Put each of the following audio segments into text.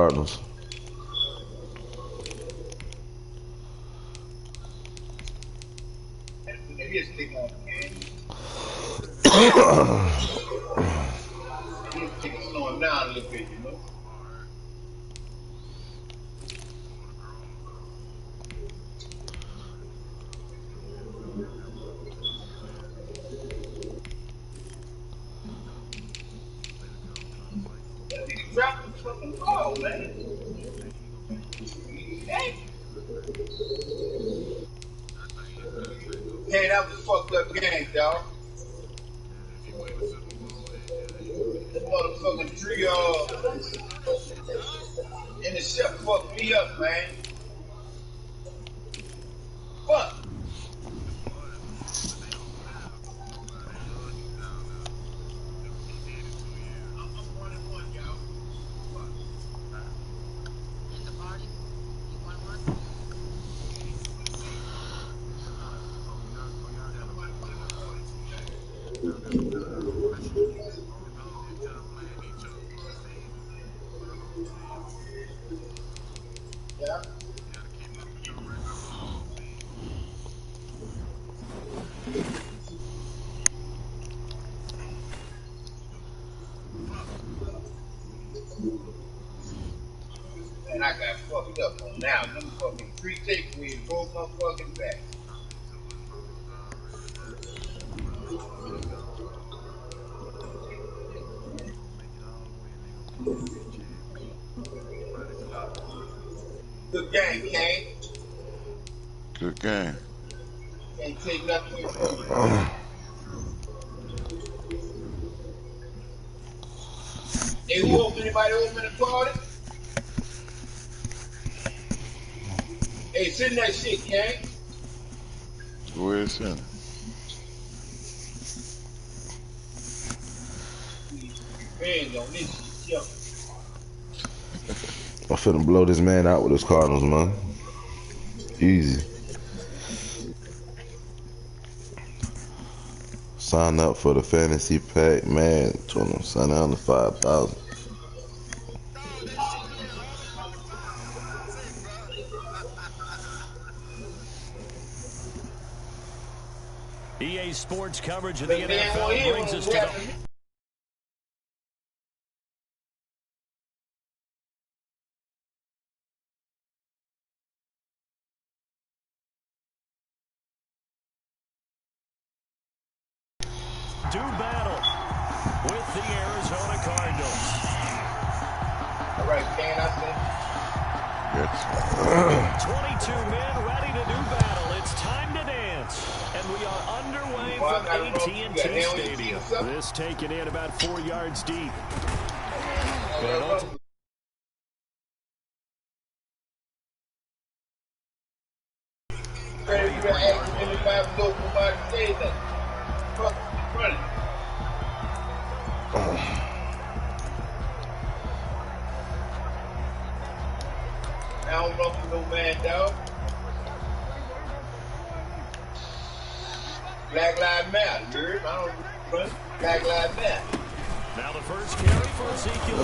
Cardinals. Slow him down a little bit, you know. He dropped the fucking ball, man. Hey, that was a fucked up game, dog. This motherfucking tree, intercept fucked me up, man. Fuck. Yeah. And I got fucked up on now. Them fucking 3 takeaways broke my fucking back. Good game, Kane. Good game. Can't take nothing away from you. Hey, anybody open the party? Hey, send that shit, Kane. Go ahead, send it. Revenge on this shit, yo. I'm finna blow this man out with his Cardinals, man. Easy. Sign up for the fantasy pack, man. Told him sign down to 5,000. EA Sports coverage of the NFL brings us to the... do battle with the Arizona Cardinals. All right, Kane, I said. 22 men ready to do battle. It's time to dance. And we are underway from AT&T Stadium. This taken in about 4 yards deep. I don't run for no man, dog. Black Lives Matter, you heard? I don't run. Black Lives Matter. Now the first carry for Ezekiel.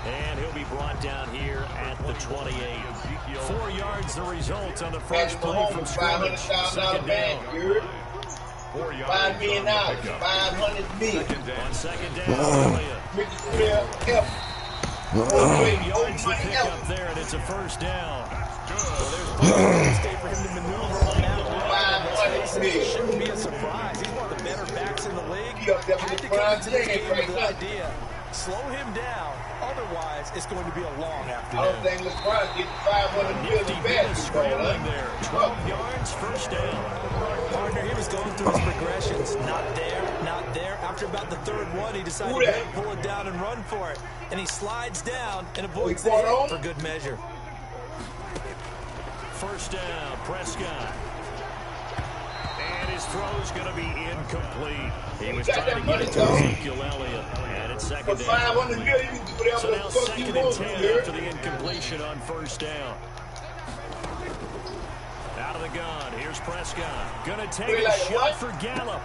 And he'll be brought down here at the 28. 4 yards the result on the first play from scrimmage. Second down. 4 yards. $5 million. $500 million. On second down. 4 yards to pick up there, and it's a first down. Well, there's plenty of state for him to maneuver on that one. It shouldn't be a surprise. He's one of the better backs in the league. Had to come into this game with the idea. Slow him down. Otherwise, it's going to be a long afternoon. I don't think LeBron gets 500 million back. Scrambling there. 12 yards, first down. Partner, he was going through his progressions. Not there, not there. After about the third one, he decided to pull it down and run for it. And he slides down and avoids the hit for good measure. First down, Prescott. And his throw's going to be incomplete. He was trying to get it to Ezekiel Elliott. And it's second down. So now second and 10 after the incompletion on first down. Out of the gun, here's Prescott. Going to take a shot for Gallup.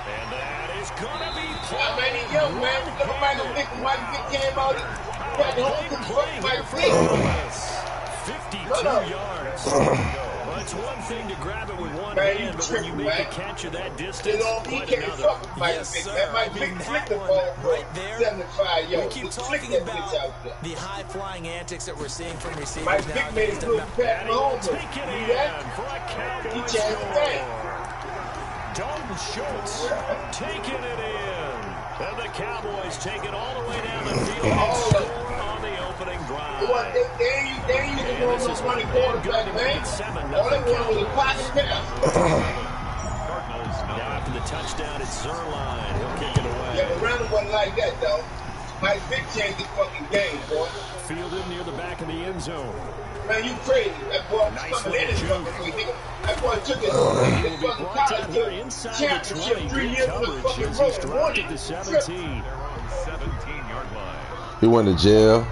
And that is going to be I mean, he's young, man. Look at Michael Vick. Michael Vick came out. Pat Mahomes couldn't fuck Mike Vick. 52 yards. Well, it's one thing to grab it with one hand, but when you make a catch of that distance, he can't fuck with Mike Vick. That Mike Vick flicked the ball right there. 75 yards. We keep talking about the high-flying antics that we're seeing from receivers Mike now. Vick made it look Pat Mahomes. Take it in for a Cowboys He changed the game. Dalton Schultz taking it in. And the Cowboys take it all the way down the field and score on the opening drive. They used to go on running quarterback, man. All they wanted was a pocket pass. Now after the touchdown, it's Zerline. He'll kick it away. Yeah, but Randall wasn't like that, though. Mike Vick changed the fucking game, boy. Fielded near the back of the end zone. Man, you crazy. That boy coming in his fucking way, nigga. That boy took his fucking college to championship 3 years on the fucking road and won it. The 17. 17-yard line. He went to jail.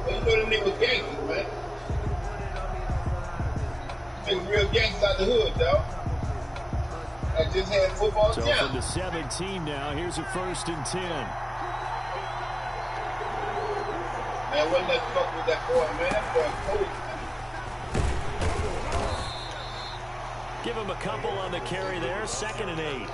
You know them niggas gangsters, man. Niggas real gangsters out the hood, dog. I just had football So town. from the 17 now, here's a 1st and 10. Man, wasn't that fuck with that boy, man? That boy cold. Give him a couple on the carry there. 2nd and 8.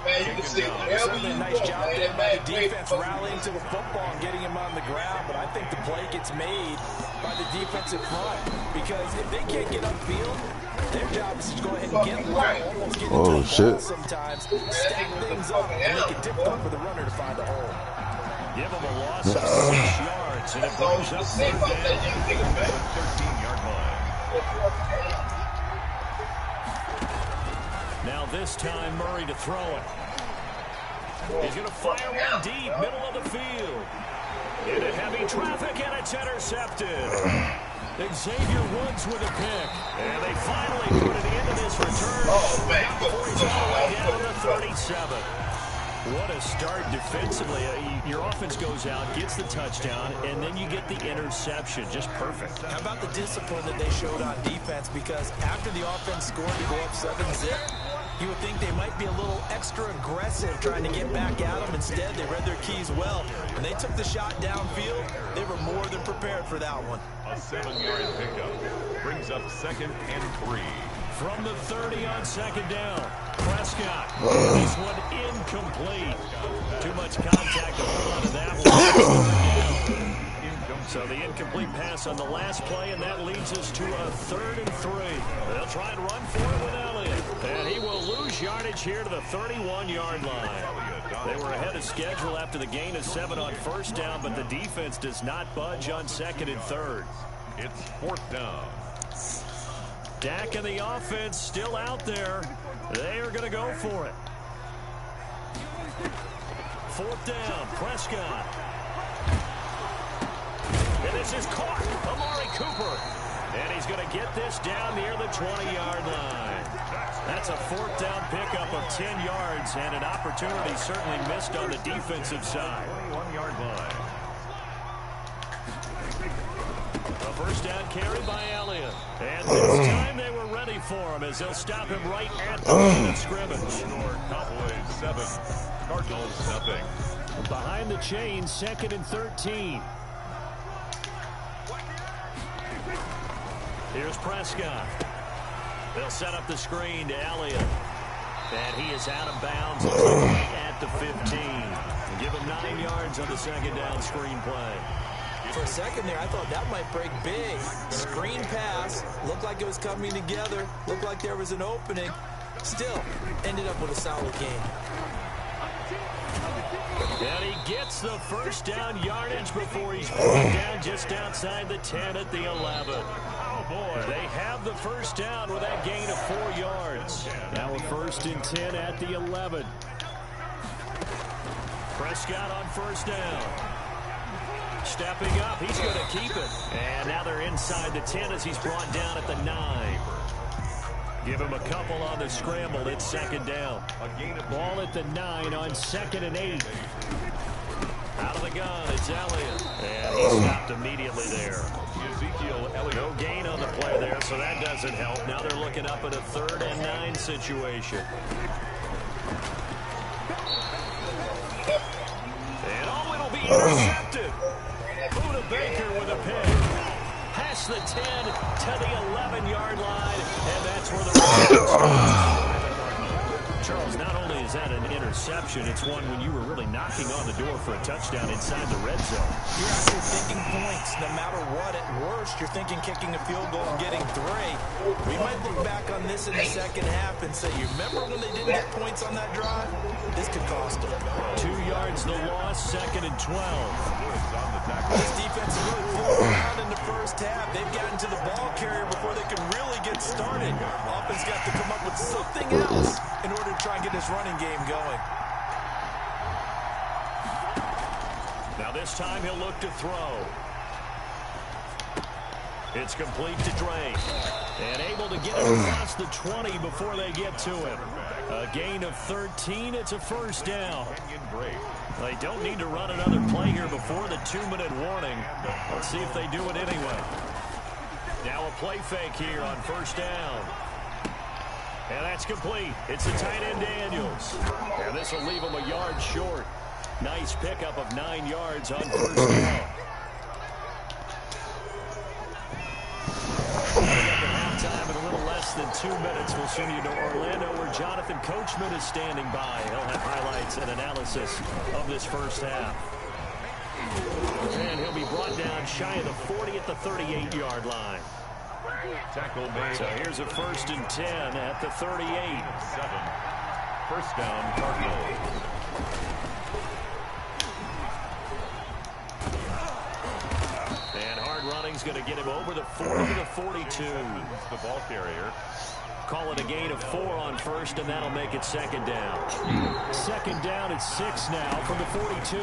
Man, you can see wherever you Certainly a nice go, job man. there That by man the played defense fucking rallying to the football and getting him on the ground, but I think the play gets made by the defensive front because if they can't get upfield, their job is to go ahead and get low, almost get into the ball sometimes, stack things up, and make it difficult for the runner to find a hole. Give him a loss of 6 yards, and it brings up 3rd down. 13-yard line. Now this time Murray to throw it. He's going to fire one deep, middle of the field. Into heavy traffic, and it's intercepted. Xavier Woods with a pick. And they finally put an end to this return. Oh, man. Before he's all the way down to 37. What a start defensively. Your offense goes out, gets the touchdown, and then you get the interception. Just perfect. How about the discipline that they showed on defense? Because after the offense scored to go up 7-zip, you would think they might be a little extra aggressive trying to get back at them. Instead, they read their keys well. When they took the shot downfield, they were more than prepared for that one. A 7-yard pickup brings up 2nd and 3. From the 30 on 2nd down, Prescott. This one incomplete. Too much contact to hold on to that one. So the incomplete pass on the last play, and that leads us to a 3rd and 3. They'll try and run for it with Elliott. And he will lose yardage here to the 31-yard line. They were ahead of schedule after the gain of 7 on 1st down, but the defense does not budge on 2nd and 3rd. It's 4th down. Dak and the offense still out there. They are going to go for it. 4th down, Prescott. And this is caught. Amari Cooper. And he's going to get this down near the 20-yard line. That's a 4th down pickup of 10 yards, and an opportunity certainly missed on the defensive side. 21-yard line. A 1st down carry by Elliott. And this time they were ready for him as they'll stop him right at the line of scrimmage. Score Cowboys 7, Cardinals nothing. Behind the chain, 2nd and 13. Here's Prescott. They'll set up the screen to Elliott. And he is out of bounds at the 15. Give him 9 yards on the 2nd down screen play. For a second there, I thought that might break big. Screen pass, looked like it was coming together, looked like there was an opening. Still, ended up with a solid game. And he gets the 1st down yardage before he's brought down just outside the 10 at the 11. Oh, boy. They have the 1st down with that gain of 4 yards. Now a 1st and 10 at the 11. Prescott on 1st down. Stepping up, he's going to keep it. And now they're inside the 10 as he's brought down at the 9. Give him a couple on the scramble. It's 2nd down. Ball at the 9 on 2nd and 8. Out of the gun, it's Elliott. And he stopped immediately there. Ezekiel Elliott. No gain on the play there, so that doesn't help. Now they're looking up at a 3rd and 9 situation. And all the way intercepted. Buda Baker with a pick. Past the 10 to the 11-yard line, and that's where the Charles, not only is that an interception, it's one when you were really knocking on the door for a touchdown inside the red zone. You're out here thinking points. No matter what, at worst, you're thinking kicking a field goal and getting 3. We might look back on this in the second half and say, you remember when they didn't get points on that drive? This could cost them. 2 yards the loss, 2nd and 12. This defense is really flew around in the first half. They've gotten to the ball carrier before they can really get started. Offense got to come up with something else in order to try and get this running game going. Now this time he'll look to throw. It's complete to Drake. And able to get it across the 20 before they get to him. A gain of 13. It's a first down. They don't need to run another play here before the 2-minute warning. Let's see if they do it anyway. Now a play fake here on first down. And that's complete. It's the tight end Daniels. And this will leave him a yard short. Nice pickup of 9 yards on first down. Halftime in a little less than 2 minutes. We'll send you to Orlando where Jonathan Coachman is standing by. He'll have highlights and analysis of this first half. And he'll be brought down shy of the 40 at the 38-yard line. Tackle made. So here's a 1st and 10 at the 38. 7. First down, Cardinals. And hard running's going to get him over the 40 to the 42. The ball carrier. Call it a gain of 4 on first, and that'll make it 2nd down. 2nd down at 6 now from the 42.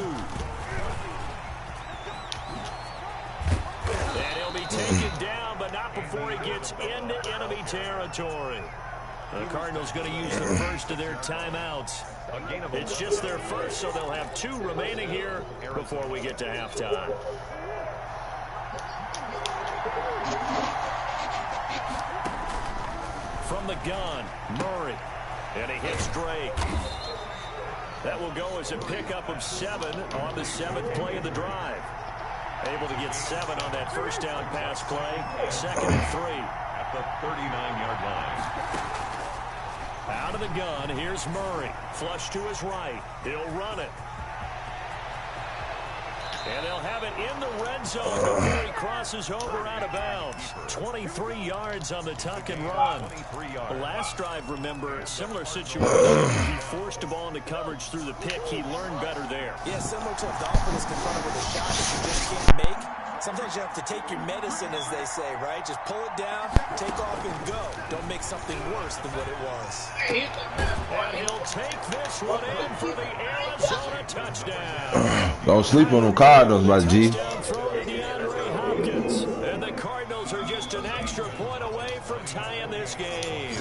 And he'll be taken down, but not before he gets into enemy territory. The Cardinals going to use the first of their timeouts. It's just their first, so they'll have 2 remaining here before we get to halftime. From the gun, Murray. And he hits Drake. That will go as a pickup of 7 on the 7th play of the drive. Able to get 7 on that first down pass play. 2nd and 3. At the 39-yard line. Out of the gun, here's Murray. Flush to his right. He'll run it. And they'll have it in the red zone before he crosses over out of bounds. 23 yards on the tuck and run. The last drive, remember, similar situation. He forced the ball into coverage through the pick. He learned better there. Yeah, similar to a golfer that's confronted with a shot that you just can't make. Sometimes you have to take your medicine, as they say, right? Just pull it down, take off, and go. Don't make something worse than what it was. And he'll take this one in for the Arizona touchdown. Don't sleep on them Cardinals, my G. And the Cardinals are just an extra point away from tying this game.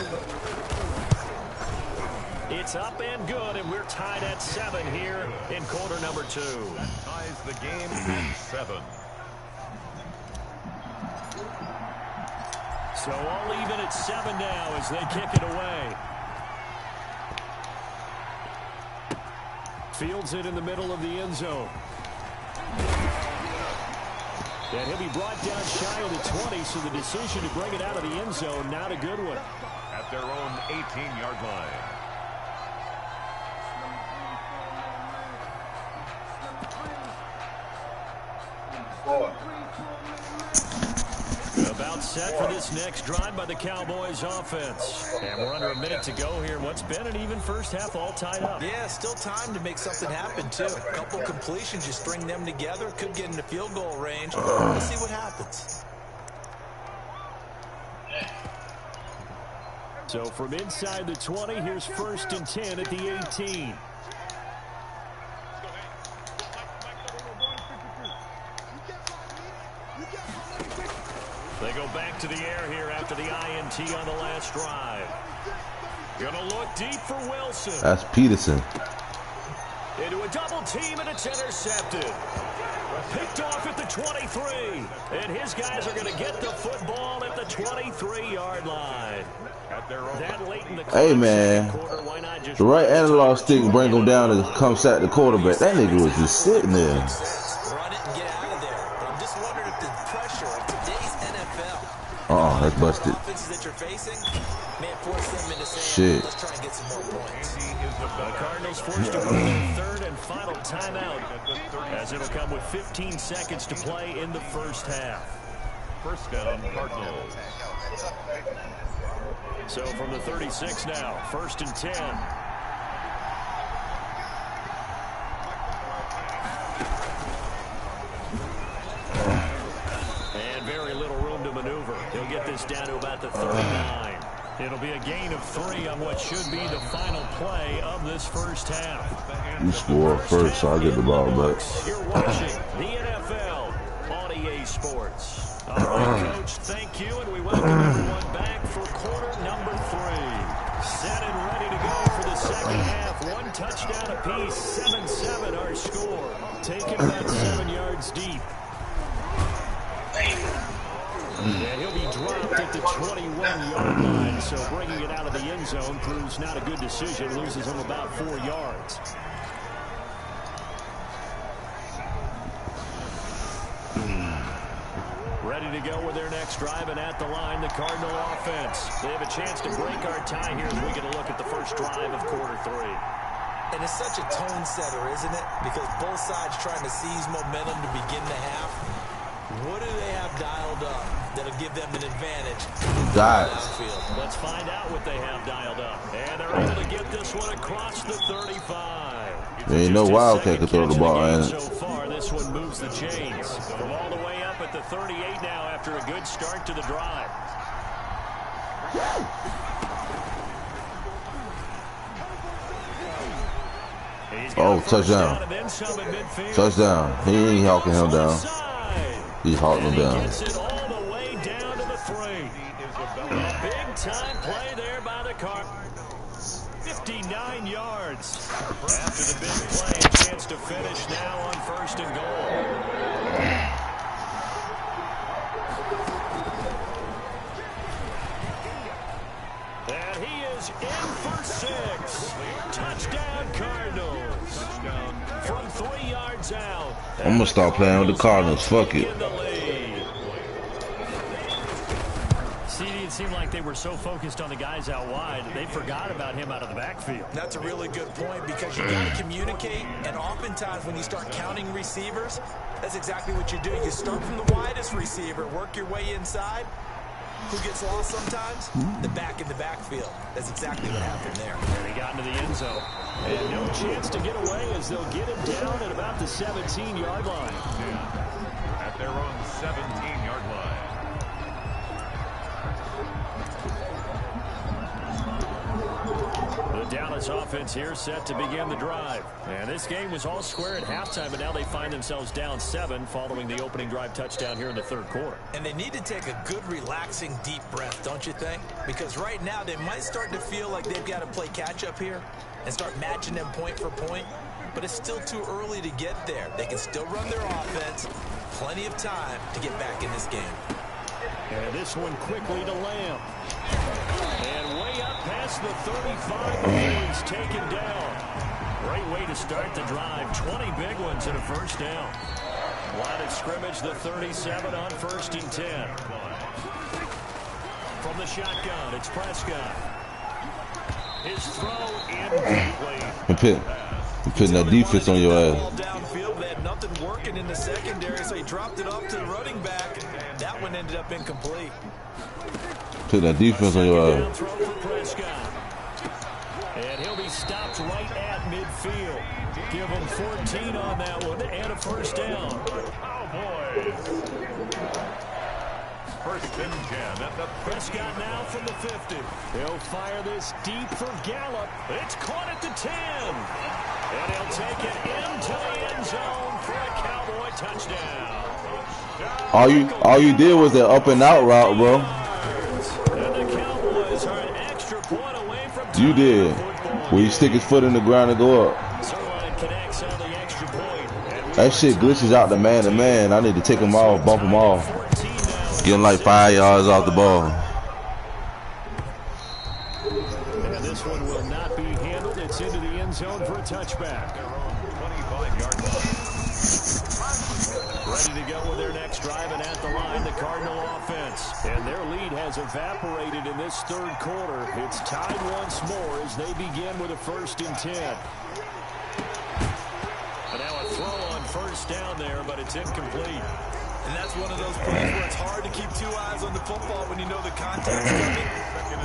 It's up and good, and we're tied at 7 here in quarter number 2. That ties the game at 7. So all even at 7 now as they kick it away. Fields it in the middle of the end zone. And he'll be brought down shy of the 20, so the decision to bring it out of the end zone, not a good one. At their own 18-yard line. About set for this next drive by the Cowboys offense. And we're under a minute to go here. What's been an even first half all tied up. Yeah, still time to make something happen, too. A couple completions, you string them together, could get into field goal range. We'll see what happens. So from inside the 20, here's 1st and 10 at the 18. They go back to the air here after the INT on the last drive. Gonna look deep for Wilson. That's Peterson. Into a double team, and it's intercepted. Picked off at the 23. And his guys are going to get the football at the 23-yard line. That late in the Hey, man. The right analog stick bring him down and come sack the quarterback. That nigga was just sitting there. Run it and get out of there. But I'm just wondering if the pressure of today's NFL. Oh, that's busted. Offenses that you're facing, may force them into saying, Shit. let's try and get some more points. The Cardinals forced to go to their third and final timeout, as it'll come with 15 seconds to play in the first half. First down, Cardinals. So from the 36 now, 1st and 10. And very little room to maneuver. He'll get this down to about the 39. It'll be a gain of 3 on what should be the final play of this first half. You score first, so I get the ball back. You're watching the NFL on EA Sports. All right, Coach, thank you, and we welcome everyone back for quarter number 3. Set and ready to go for the second half. 1 touchdown apiece, 7-7 our score. Taking about 7 yards deep. And he'll be dropped at the 21-yard line, so bringing it out of the end zone proves not a good decision. Loses him about 4 yards. Ready to go with their next drive, and at the line, the Cardinal offense. They have a chance to break our tie here as we get a look at the first drive of quarter 3. And it's such a tone setter, isn't it? Because both sides trying to seize momentum to begin the half. What do they have dialed up that'll give them an advantage? Downfield. Let's find out what they have dialed up. And they're able to get this one across the 35. There ain't no Wildcat can throw the ball in. So far, this one moves the chains. From all the way up at the 38 now after a good start to the drive. Oh, touchdown. Touchdown. He ain't hawking him down. He's hawking him down. Gets it all the way down to the 3. A big-time play there by the Cardinals. 59 yards. After the big play, a chance to finish now on 1st and goal. And he is in for 6. Touchdown, Cardinals. From 3 yards out. I'm gonna start playing with the Cardinals. Fuck it. It seemed like they were so focused on the guys out wide, they forgot about him out of the backfield. That's a really good point, because you got to communicate, and oftentimes when you start counting receivers, that's exactly what you do. You start from the widest receiver, work your way inside. Who gets lost sometimes? The back in the backfield. That's exactly what happened there. And he got into the end zone. And no chance to get away as they'll get him down at about the 17-yard line. At their own 17-yard line. The Dallas offense here set to begin the drive. And this game was all square at halftime, but now they find themselves down 7 following the opening drive touchdown here in the 3rd quarter. And they need to take a good, relaxing, deep breath, don't you think? Because right now they might start to feel like they've got to play catch-up here and start matching them point for point. But it's still too early to get there. They can still run their offense. Plenty of time to get back in this game. And this one quickly to Lamb. And way up past the 35 before he's taken down. Great way to start the drive. 20 big ones and a 1st down. Line of scrimmage, the 37 on 1st and 10. From the shotgun, it's Prescott. His throw incomplete. I'm putting that defense on your ass. Downfield, they had nothing working in the secondary, so he dropped it off to the running back. That one ended up incomplete. Put that defense on your ass. And he'll be stopped right at midfield. Give him 14 on that one and a 1st down. Cowboys. 1st and 10 at the Prescott now from the 50. He'll fire this deep for Gallup. It's caught at the 10. And he'll take it into the end zone for a Cowboy touchdown. All you did was that up and out route, bro. And the Cowboys are an extra point away from You did. Where you stick his foot in the ground and go up. Zerline connects on the extra point. That shit glitches out the man to man. I need to take him off, bump him off. Get him like 5 yards off the ball. And this one will not be handled. It's into the end zone for a touchback. Their own 25-yard line. Ready to go with their next drive, and at the line, the Cardinal offense. And their lead has evaporated in this third quarter. It's tied once more as they begin with a 1st and 10. And now a throw on first down there, but it's incomplete. And that's one of those plays where it's hard to keep 2 eyes on the football when you know the contact's coming,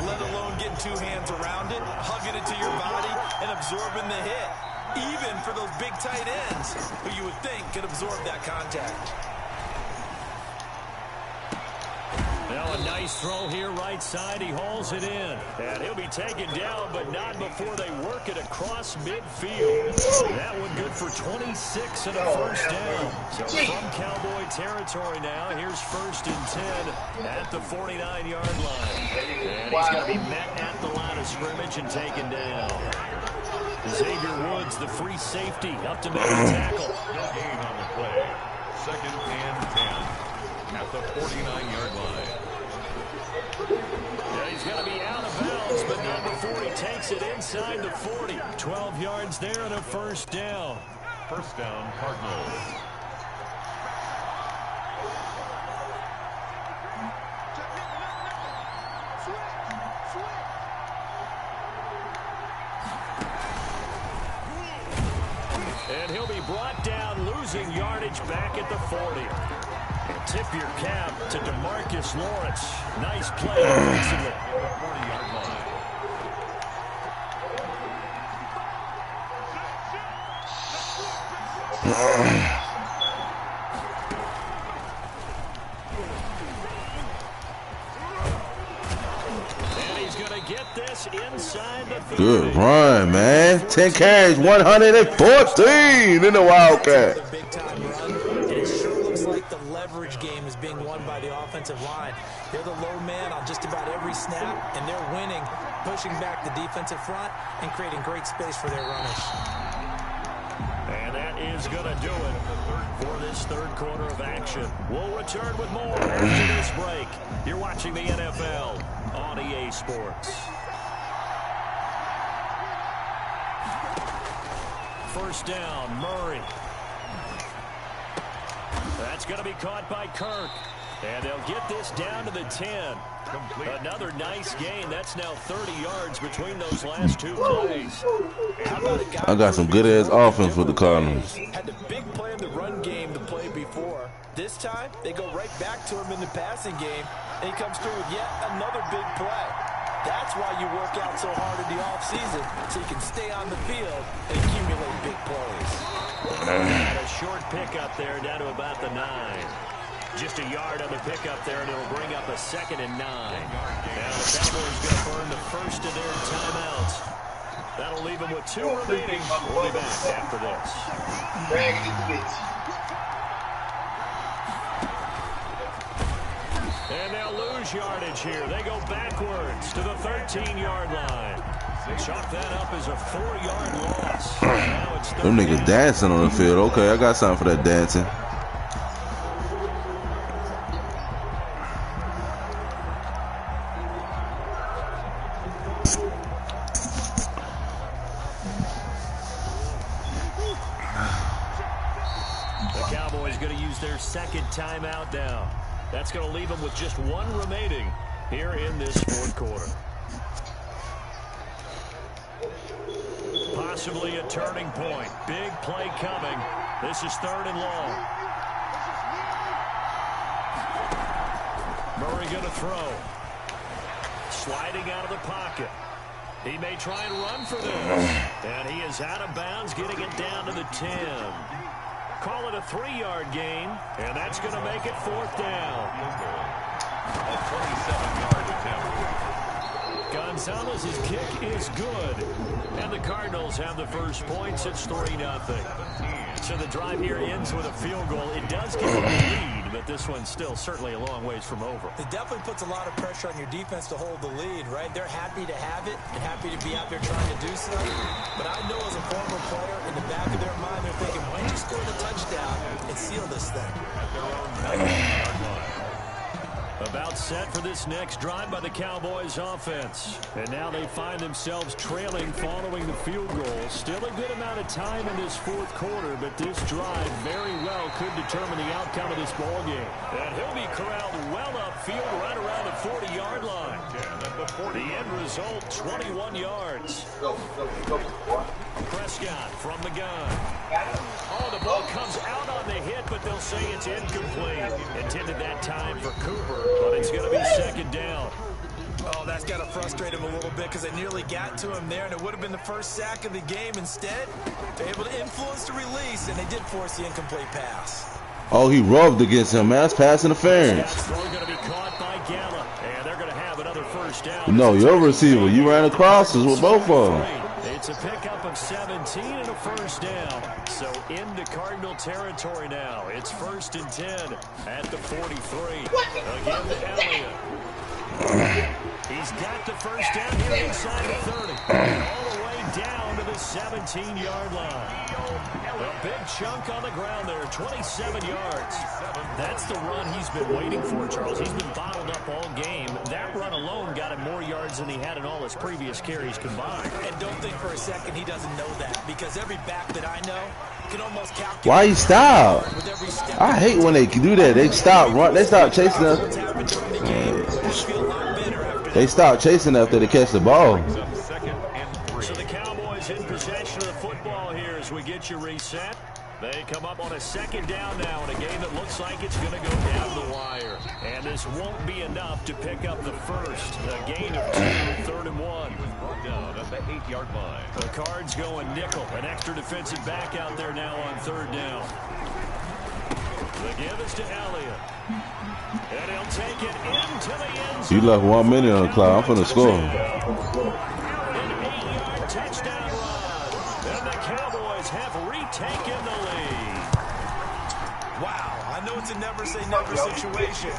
let alone getting 2 hands around it, hugging it to your body, and absorbing the hit. Even for those big tight ends, who you would think could absorb that contact. Now a nice throw here right side. He hauls it in. And he'll be taken down, but not before they work it across midfield. That one good for 26 and a first down. So from Cowboy territory now, here's 1st and 10 at the 49-yard line. And he's going to be met at the line of scrimmage and taken down. Xavier Woods, the free safety, up to make the tackle. No gain on the play. 2nd and 10 at the 49-yard line. Yeah, he's going to be out of bounds, but not before he takes it inside the 40. 12 yards there and a first down. First down, Cardinals. And he'll be brought down, losing yardage back at the 40. And tip your cap to DeMarcus Lawrence. Nice play offensively. 40-yard line. And he's going to get this inside the 30. Good run, man. 10 carries, 114 in the Wildcat. Big time run, and it sure looks like the leverage game is being won by the offensive line. They're the low man on just about every snap, and they're winning, pushing back the defensive front and creating great space for their runners. And that is going to do it for this third quarter of action. We'll return with more after this break. You're watching the NFL on EA Sports. First down, Murray. That's going to be caught by Kirk. And they'll get this down to the 10. Complete. Another nice gain. That's now 30 yards between those last 2 plays. How about a guy I got some good-ass offense with the Cardinals. had the big play in the run game the play before. This time, they go right back to him in the passing game, and he comes through with yet another big play. That's why you work out so hard in the offseason, so you can stay on the field and accumulate big plays. And a short pickup there down to about the 9. Just a yard on the pickup there, and it'll bring up a 2nd and 9. Now the Cowboys going to burn the first of their timeouts. That'll leave them with 2 remaining. We'll be back after this. Dragging this bitch. And they'll lose yardage here. They go backwards to the 13-yard line. Chalk that up as a 4-yard loss. Now it's Them niggas dancing on the field. Okay, I got something for that dancing. The Cowboys going to use their 2nd timeout now. That's going to leave them with just 1 remaining here in this 4th quarter. Possibly a turning point. Big play coming. This is 3rd and long. Murray going to throw. Sliding out of the pocket. He may try and run for this. And he is out of bounds, getting it down to the 10. Call it a 3-yard gain, and that's going to make it 4th down. A 27-yard attempt. Gonzalez's kick is good. And the Cardinals have the first points. It's 3-0. So the drive here ends with a field goal. It does give them the lead, but this one's still certainly a long ways from over. It definitely puts a lot of pressure on your defense to hold the lead, right? They're happy to have it and happy to be out there trying to do something. But I know as a former player, in the back of their mind, they're thinking, why don't you score the touchdown and seal this thing? At their own 19-yard line. About set for this next drive by the Cowboys offense. And now they find themselves trailing following the field goal. Still a good amount of time in this fourth quarter, but this drive very well could determine the outcome of this ball game. And he'll be corralled well upfield right around the 40-yard line. The end result, 21 yards. Prescott from the gun. Oh, the ball comes out on the hit, but they'll say it's incomplete. Intended that time for Cooper, but it's going to be second down. Oh, that's got to frustrate him a little bit because they nearly got to him there, and it would have been the first sack of the game. Instead, they're able to influence the release, and they did force the incomplete pass. Oh, he rubbed against him, man. That's pass interference. That's throw going to be caught by Gallup, and they're going to have another first down. No, your receiver. You ran across us with both of them. It's a pickup of 17 and a first down. So into Cardinal territory now. It's 1st and 10 at the 43. Again to Elliott. He's got the first down here inside the 30. All the way down to the 17-yard line. A big chunk on the ground there, 27 yards. That's the run he's been waiting for, Charles. He's been bottled up all game. That run alone got him more yards than he had in all his previous carries combined. And don't think for a second he doesn't know that, because every back that I know can almost calculate. Why he stop? I hate when they do that. They stop run. They stop chasing us. They stop chasing after they catch the ball. So the Cowboys in possession of the football here as we get you reset. They come up on a second down now in a game that looks like it's going to go down the wire. And this won't be enough to pick up the first. A gain of 2, 3rd and 1. Down at the 8-yard line. The Cards going nickel. An extra defensive back out there now on 3rd down. The give is to Elliott. And he'll take it into the end zone. You left 1 minute on the clock. I'm finna score. An 8-yard touchdown run. And the Cowboys have retaken the lead. Wow, I know it's a never-say-never situation,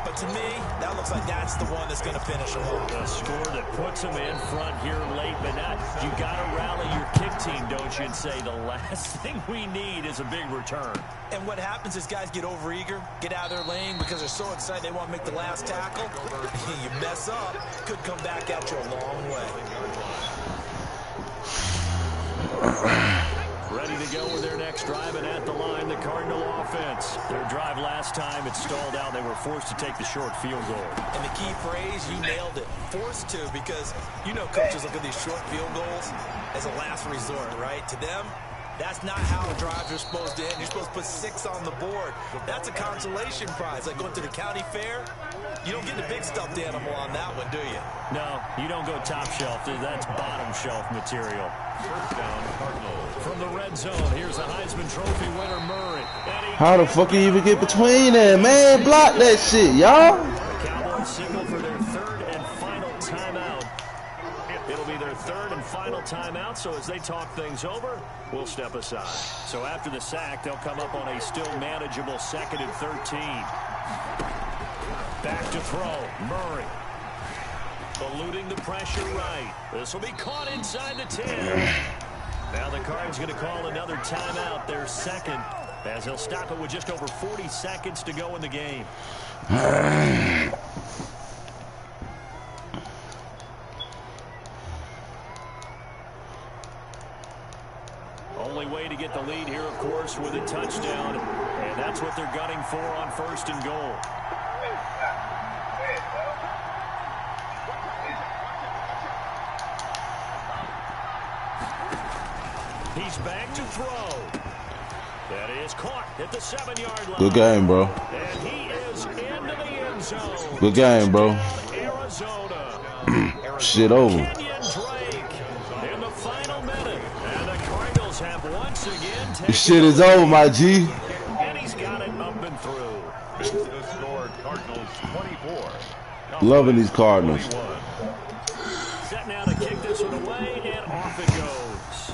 but to me, that looks like that's the one that's going to finish them off. A score that puts them in front here late, but not. You got to rally your kick team, don't you, and say the last thing we need is a big return. And what happens is guys get overeager, get out of their lane because they're so excited they want to make the last tackle. You mess up, could come back at you a long way. Ready to go with their next drive, and at the line, the Cardinal offense. Their drive last time, it stalled out. They were forced to take the short field goal. And the key phrase, you nailed it. Forced to, because you know coaches look at these short field goals as a last resort, right? To them, that's not how drives are supposed to end. You're supposed to put 6 on the board. That's a consolation prize. Like going to the county fair, you don't get the big stuffed animal on that one, do you? No, you don't go top shelf. That's bottom shelf material. First down, Cardinals. From the red zone, here's the Heisman Trophy winner, Murray. How the fuck you even get between them, man? Block that shit, y'all. The Cowboys signal for their 3rd and final timeout. It'll be their 3rd and final timeout, so as they talk things over, we'll step aside. So after the sack, they'll come up on a still manageable 2nd and 13. Back to throw, Murray. Eluding the pressure right. This will be caught inside the 10. Now the Cards going to call another timeout, their 2nd, as he'll stop it with just over 40 seconds to go in the game. Only way to get the lead here, of course, with a touchdown, and that's what they're gunning for on 1st and goal. He's back to throw. That is caught at the 7-yard line. Good game, bro. And he is into the end zone. Good game, bro. Arizona. Shit over. Kenyon Drake in the final minute. And the Cardinals have once again taken This shit is over, my G. And he's got it up and through. The score, Cardinals 24. Loving these Cardinals. Set now to kick this one away, and off it goes.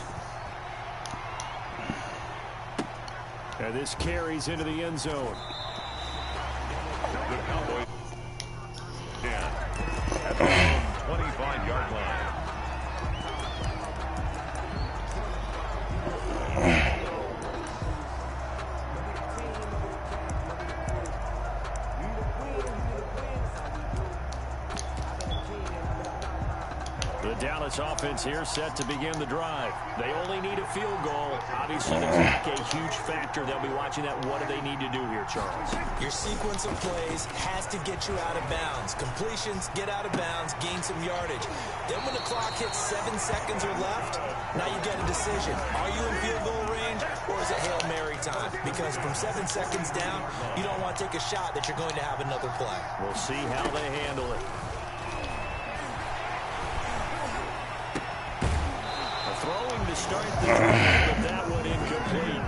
And this carries into the end zone. the Cowboys. At the 25-yard line. The Dallas offense here set to begin the drive. They only need a field goal. Obviously, the clock a huge factor. They'll be watching that. What do they need to do here, Charles? Your sequence of plays has to get you out of bounds. Completions, get out of bounds, gain some yardage. Then when the clock hits 7 seconds or left, now you get a decision. Are you in field goal range or is it Hail Mary time? Because from 7 seconds down, you don't want to take a shot that you're going to have another play. We'll see how they handle it. Throwing to start the drive, but that one incomplete.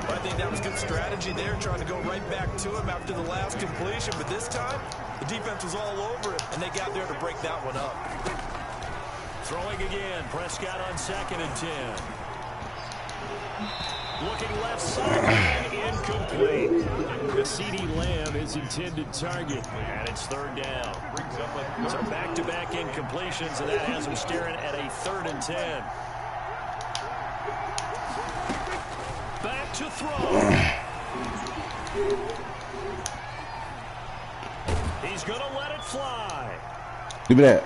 I think that was good strategy there, trying to go right back to him after the last completion. But this time, the defense was all over it, and they got there to break that one up. Throwing again. Prescott on 2nd and 10. Looking left side, incomplete. The CeeDee Lamb is intended target, and it's 3rd down. So back-to-back incompletions, and that has him staring at a 3rd and 10. Back to throw. He's going to let it fly. Give me that.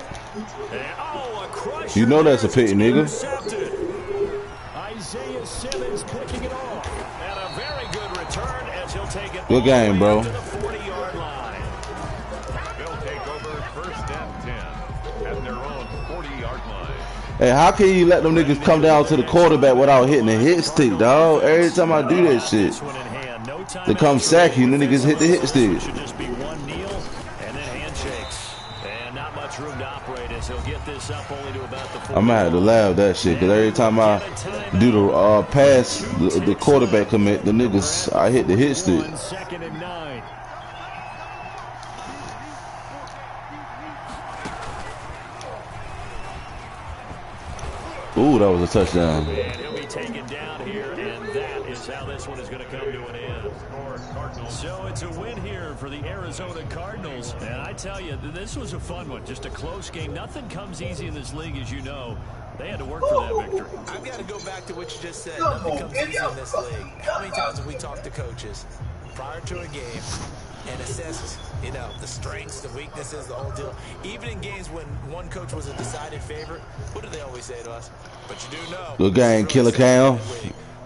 And, oh, a crusher. You know that's a pity, nigga. Isaiah Simmons picking it off. And a very good return as he'll take it. Good game, bro. To the 40-yard line. They'll take over 1st and 10 at their own 40-yard line. Hey, how can you let them niggas come down to the quarterback without hitting the hit stick, dog? Every time I do that shit, they come sack you, and the niggas hit the hit stick. Should just be one kneel and then handshakes. And not much room to operate as he'll get this up only to about the 40. I'm gonna have to laugh that shit, because every time I do the pass, the quarterback commit, the niggas, I hit the hit stick. 2nd and 9. Ooh, that was a touchdown. And he'll be taken down here, and that is how this one is going to come to an end. So it's a win here for the Arizona Cardinals. And I tell you, this was a fun one. Just a close game. Nothing comes easy in this league, as you know. They had to work for that victory. I've got to go back to what you just said. Nothing comes easy in this league. How many times have we talked to coaches prior to a game and assessed, you know, the strengths, the weaknesses, the whole deal? Even in games when one coach was a decided favorite, what do they always say to us? But you do know. Good game, Killer Cam.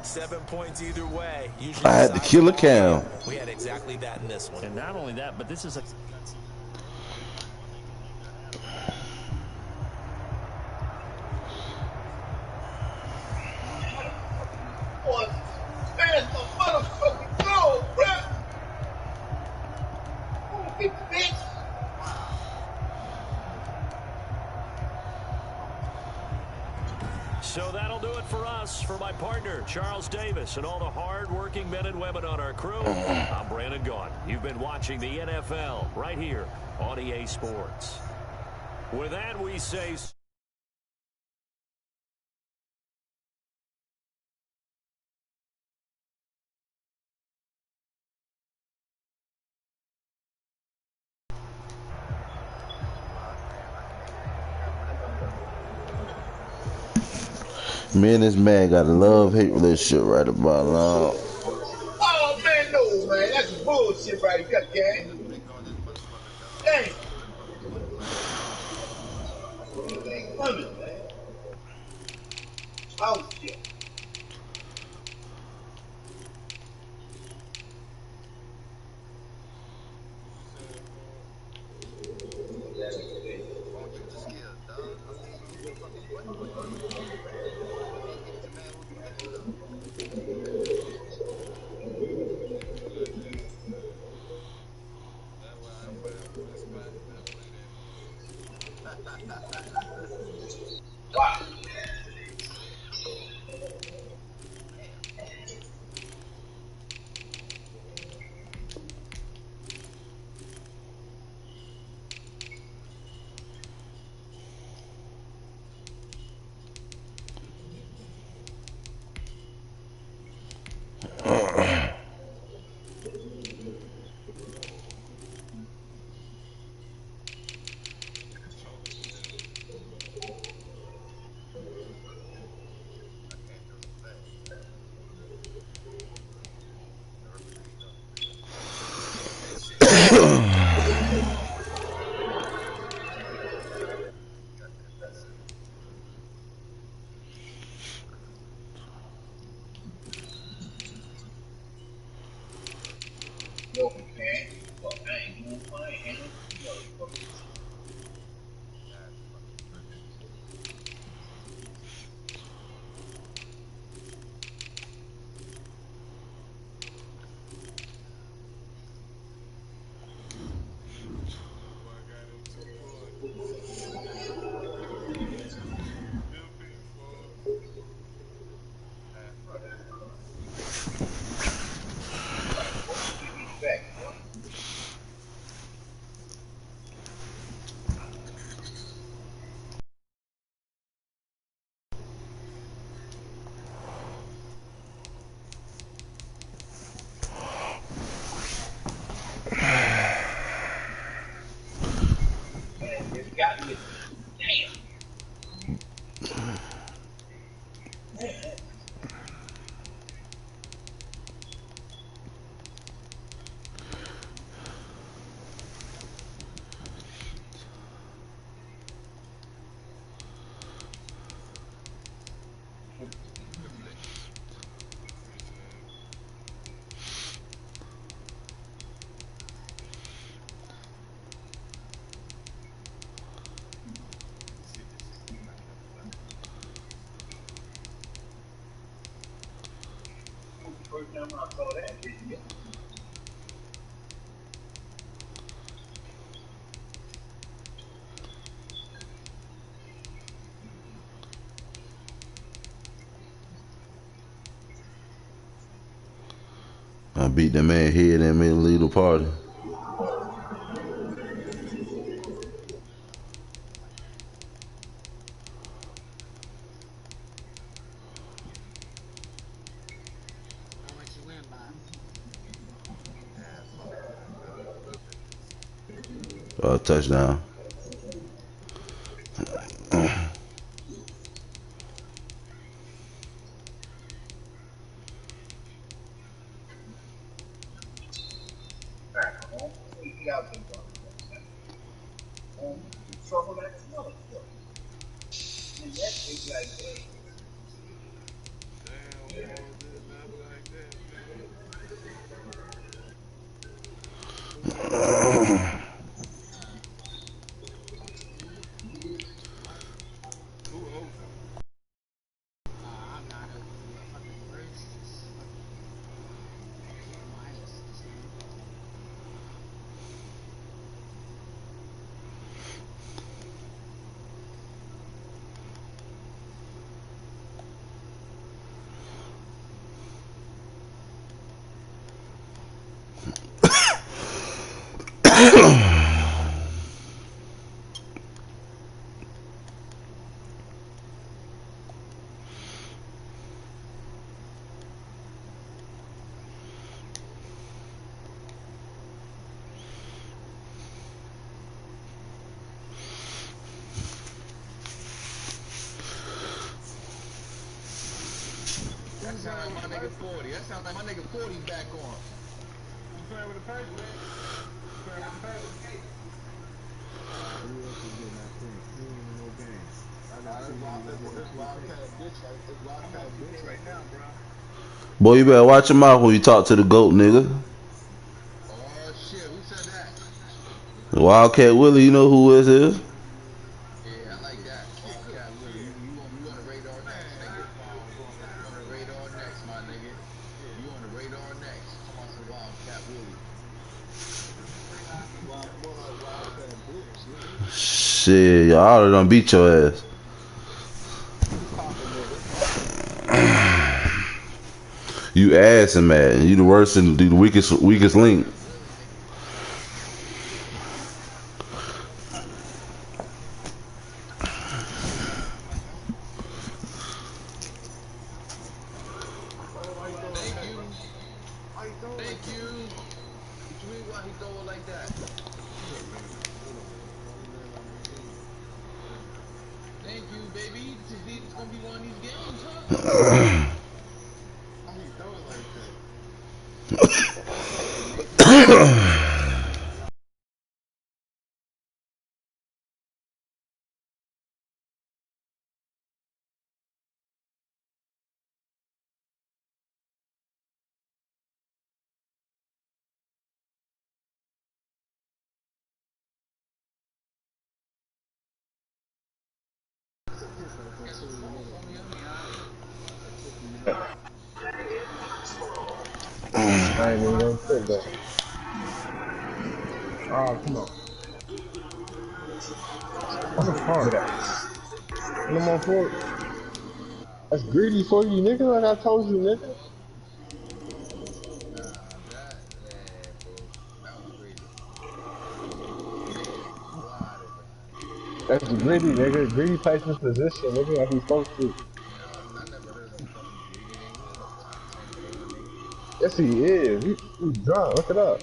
7 points either way. I had to kill a cow. We had exactly that in this one. And not only that, but this is a... What? Man, the motherfucking goal, bruh. Move it, bitch. So that'll do it for us. For my partner, Charles Davis, and all the hard-working men and women on our crew, I'm Brandon Gaughan. You've been watching the NFL right here on EA Sports. With that, we say... Me and this man got a love-hate relationship right about now. Oh, man, no, man. That's bullshit right there, gang. Dang. It ain't coming, man. Oh, shit. I beat that man head and made him leave the party. Touchdown. That sound like my nigga 40. That sounds like my nigga 40's back on. You playing with the paper, man? You playing with the paper? Who else is getting that thing? He ain't in no game. This Wildcat bitch right now, bro. Boy, you better watch your mouth when you talk to the GOAT, nigga. Oh, shit. Who said that? Wildcat Willie, you know who this is? Yeah, I like that. Wildcat Willie. You on the radar next, nigga. You on the radar next, my nigga. You on the radar next. Come on, some Wildcat Willie. Wildcat bitch, Shit, y'all already done beat your ass. You ass and mad, and you the worst and the weakest link. Thank you. What you mean why he throw it like that? Thank you, baby. It's gonna be one of these games, huh? Why he throw it like that? I ain't even gonna say that. Oh, come on. What the fuck? No more for That's greedy for you, nigga, like I told you, nigga. That's greedy, nigga. Greedy plays his position, nigga, like he's supposed to. Yes, he is. He's drunk. Look it up.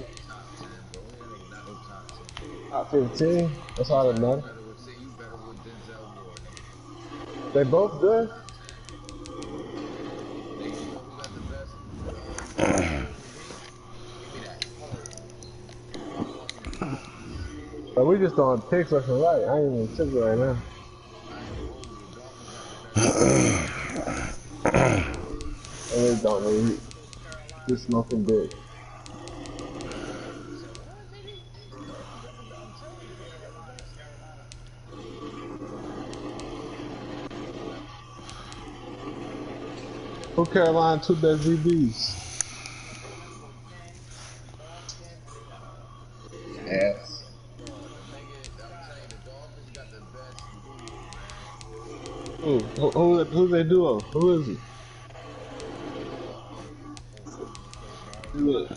Top 15. That's all that matters. They both good. But we just throwing picks left and right. I ain't even tripping right now. I really don't need just smoking dick. Who Carolina two best DBs? ass. Who's that duo? Who is it? Look.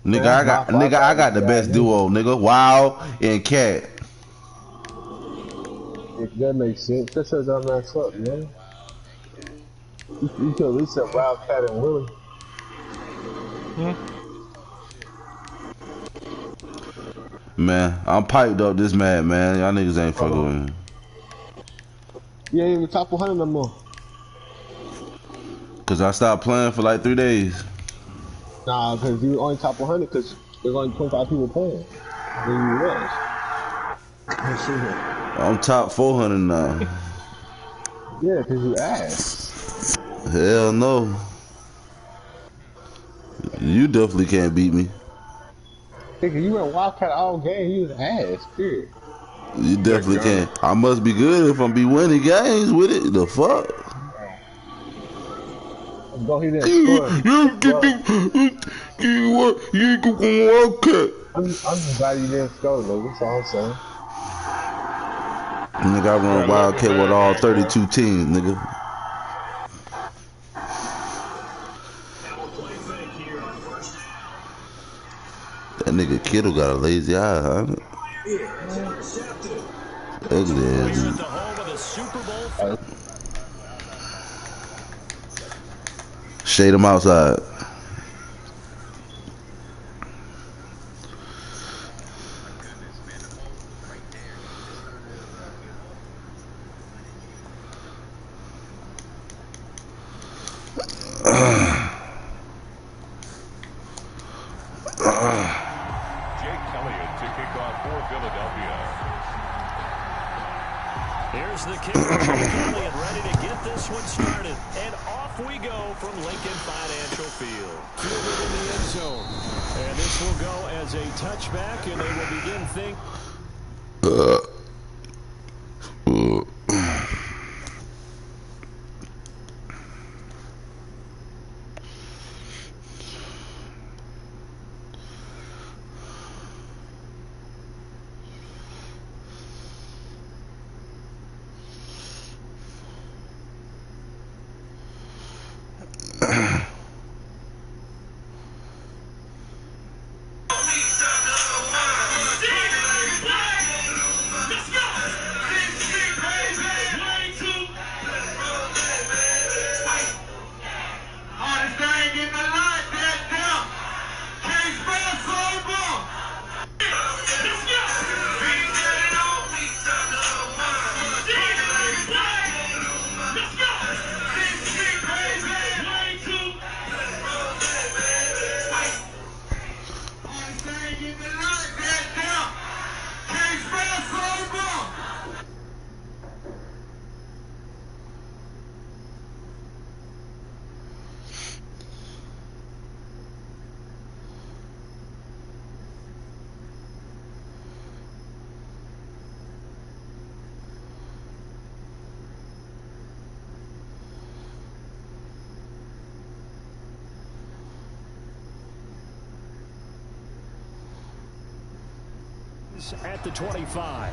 Nigga, I got the best duo, nigga. Wild and Cat. If that makes sense, that says I'm not up, man. You could at least have Wildcat and Willie. Man, I'm piped up this man. Y'all niggas ain't fucking with me. You ain't even top 100 no more. Cause I stopped playing for like 3 days. Nah, because you only top 100 because there's only 25 people playing. Then you was. Let's see here. I'm top 400 now. Yeah, because you ass. Hell no. You definitely can't beat me. Nigga, you went Wildcat all game, you was ass, period. You definitely can't. I must be good if I'm be winning games with it. The fuck? Go ahead and score. I'm just glad you didn't score, though. That's all I'm saying. Nigga, I run Wildcat with all 32 teams, nigga. That nigga Kittle got a lazy eye, huh? Ugly ass dude. Shade him outside. Here's the kicker, Elliott ready to get this one started. And off we go from Lincoln Financial Field. Fielded in the end zone. And this will go as a touchback, and they will begin at the 25.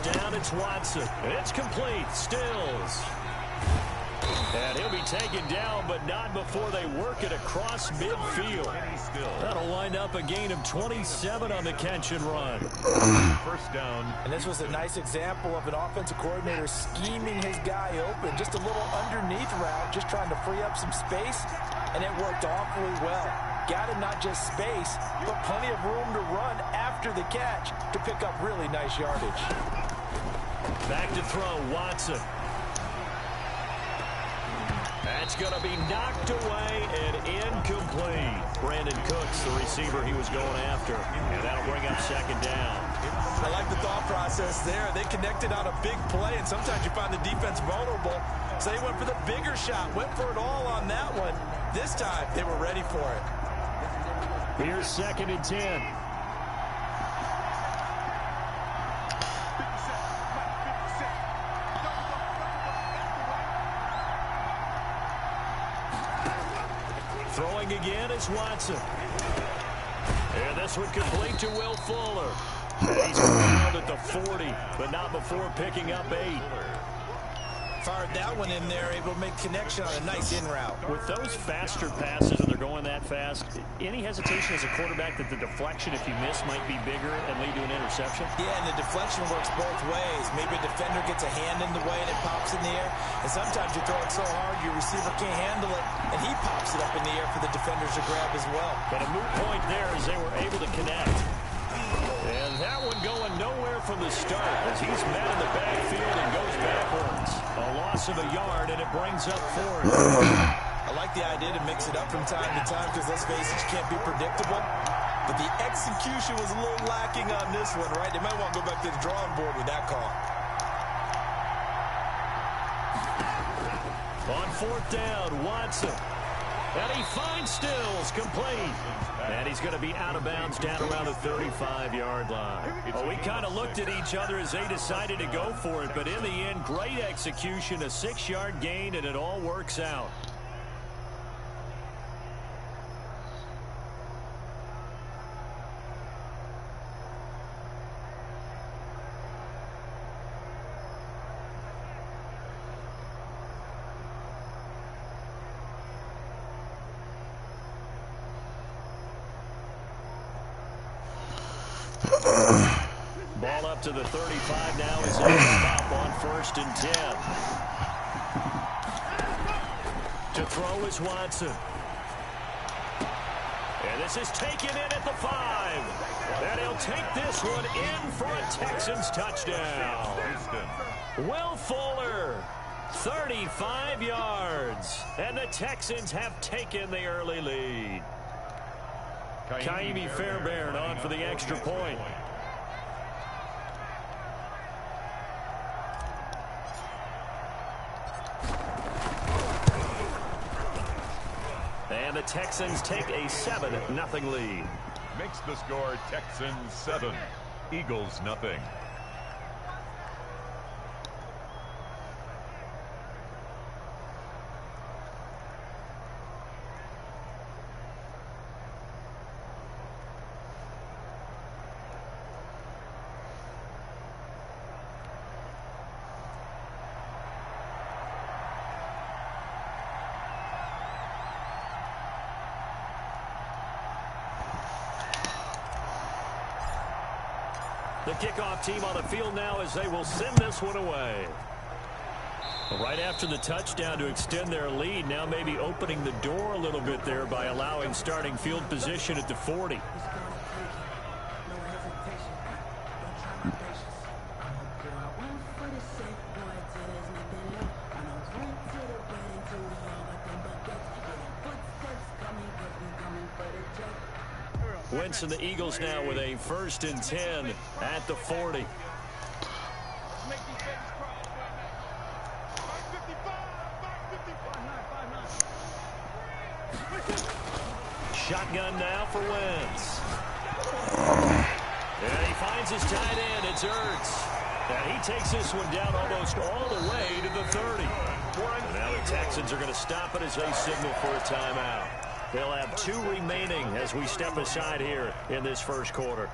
Down, it's Watson. It's complete. Stills. And he'll be taken down, but not before they work it across midfield. That'll wind up a gain of 27 on the catch and run. First down. And this was a nice example of an offensive coordinator scheming his guy open. Just a little underneath route, just trying to free up some space, and it worked awfully well. Got him not just space, but plenty of room to run after the catch to pick up really nice yardage. Back to throw, Watson. That's going to be knocked away and incomplete. Brandon Cooks, the receiver he was going after. And that'll bring up second down. I like the thought process there. They connected on a big play, and sometimes you find the defense vulnerable. So they went for the bigger shot, went for it all on that one. This time, they were ready for it. Here's second and 10. Throwing again is Watson. And this one complete to Will Fuller. He's around at the 40, but not before picking up 8. Fired that one in there, able to make connection on a nice in route. With those faster passes and they're going that fast, any hesitation as a quarterback that the deflection, if you miss, might be bigger and lead to an interception? Yeah, and the deflection works both ways. Maybe a defender gets a hand in the way and it pops in the air. And sometimes you throw it so hard your receiver can't handle it, and he pops it up in the air for the defenders to grab as well. But a moot point there as they were able to connect. And that one going nowhere from the start as he's met in the backfield and goes backwards. A loss of a yard, and it brings up 4. I like the idea to mix it up from time to time because, let's face it, you can't be predictable. But the execution was a little lacking on this one, right? They might want to go back to the drawing board with that call. On fourth down, Watson. And he finds Stills, complete. And he's going to be out of bounds down around the 35-yard line. Well, we kind of looked at each other as they decided to go for it, but in the end, great execution, a 6-yard gain, and it all works out. Ball up to the 35 now as they stop on 1st and 10. To throw is Watson. And this is taken in at the 5. And he'll take this one in for a Texans touchdown. Will Fuller, 35 yards. And the Texans have taken the early lead. Kaimi Fairbairn on for the extra point. And the Texans take a 7-0 lead. Makes the score Texans 7, Eagles nothing. The kickoff team on the field now as they will send this one away. Right after the touchdown to extend their lead, now maybe opening the door a little bit there by allowing starting field position at the 40. Wentz and the Eagles now with a 1st and 10 at the 40. Shotgun now for Wentz. And he finds his tight end. It's Ertz. And he takes this one down almost all the way to the 30. And now the Texans are going to stop it as they signal for a timeout. They'll have 2 remaining as we step aside here in this first quarter.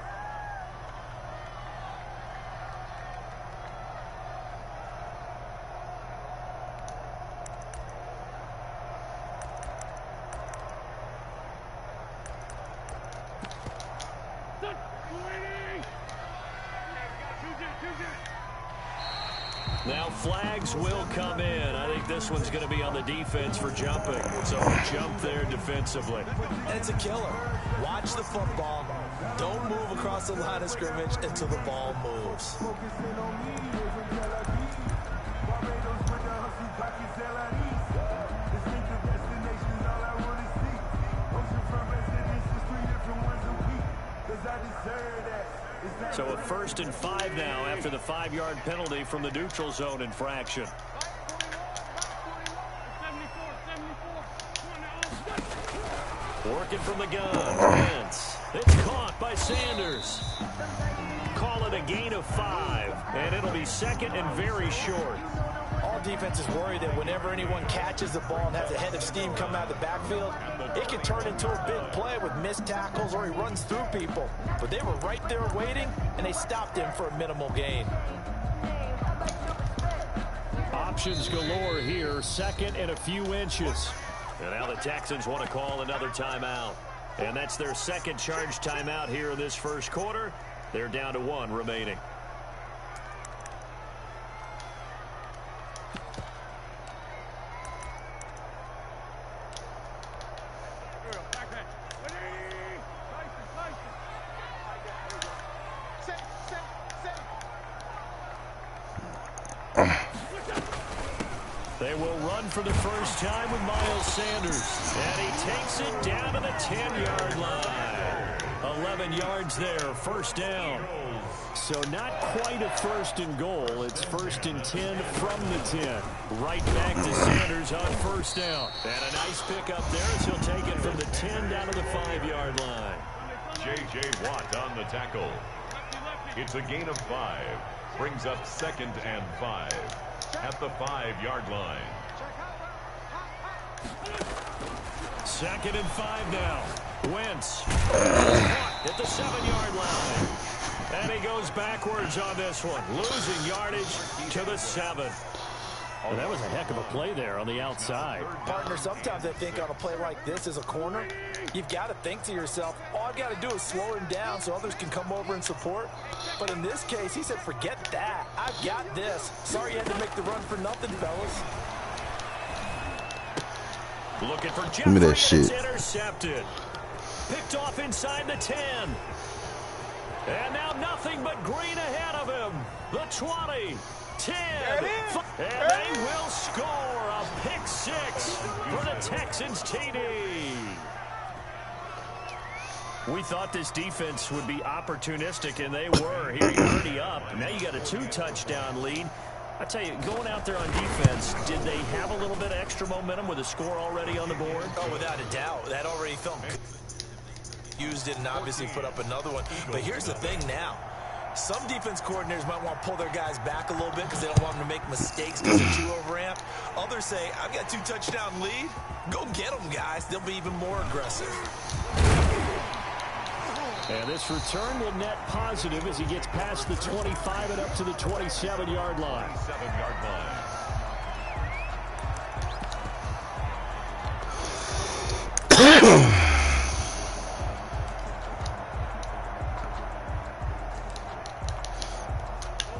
Now flags will come in. I think this one's going to be on the defense for jumping. So a jump there defensively. And it's a killer. Watch the football. Don't move across the line of scrimmage until the ball moves. So a 1st and 5 now after the 5-yard penalty from the neutral zone infraction. Working from the gun. Vince. It's caught by Sanders. Call it a gain of 5, and it'll be 2nd and very short. All defenses worry that whenever anyone catches the ball and has a head of steam come out of the backfield, it can turn into a big play with missed tackles or he runs through people. But they were right there waiting, and they stopped him for a minimal gain. Options galore here, 2nd and a few inches. And now the Texans want to call another timeout. And that's their 2nd charge timeout here in this 1st quarter. They're down to 1 remaining. They will run for the first time with Miles Sanders. And he takes it down to the 10-yard line. 11 yards there, 1st down. So not quite a 1st and goal. It's 1st and 10 from the 10. Right back to Sanders on 1st down. And a nice pickup there as he'll take it from the 10 down to the 5-yard line. J.J. Watt on the tackle. It's a gain of 5. Brings up 2nd and 5 at the 5-yard line. 2nd and 5 now. Wentz at the 7-yard line. And he goes backwards on this one, losing yardage to the 7. Well, that was a heck of a play there on the outside. Partner, sometimes I think on a play like this as a corner, you've got to think to yourself, all I've got to do is slow him down so others can come over and support. But in this case, he said, forget that. I've got this. Sorry you had to make the run for nothing, fellas. Looking for Jeffrey. Give me that shit. It's intercepted. Picked off inside the 10. And now nothing but green ahead of him. The 20. 10. And they will score a pick 6 for the Texans TD. We thought this defense would be opportunistic, and they were. Here you're already up. Now you got a 2-touchdown lead. I tell you, going out there on defense, did they have a little bit of extra momentum with a score already on the board? Oh, without a doubt. That already felt good. Used it and obviously put up another one. But here's the thing now. Some defense coordinators might want to pull their guys back a little bit because they don't want them to make mistakes because they're too overamped. Others say, I've got 2-touchdown lead. Go get them, guys. They'll be even more aggressive. And this return will net positive as he gets past the 25 and up to the 27-yard line. 7-yard line.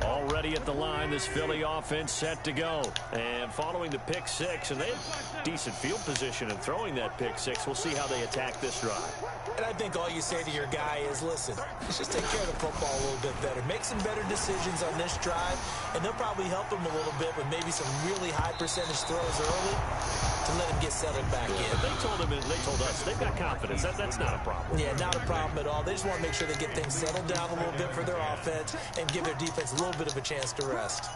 Already at the line, this Philly offense set to go. And following the pick 6, and they have decent field position in throwing that pick 6. We'll see how they attack this drive. And I think all you say to your guy is, listen, let's just take care of the football a little bit better. Make some better decisions on this drive, and they'll probably help him a little bit with maybe some really high percentage throws early to let him get settled back in. They told us they've got confidence. That's not a problem. Yeah, not a problem at all. They just want to make sure they get things settled down a little bit for their offense and give their defense a little bit of a chance to rest.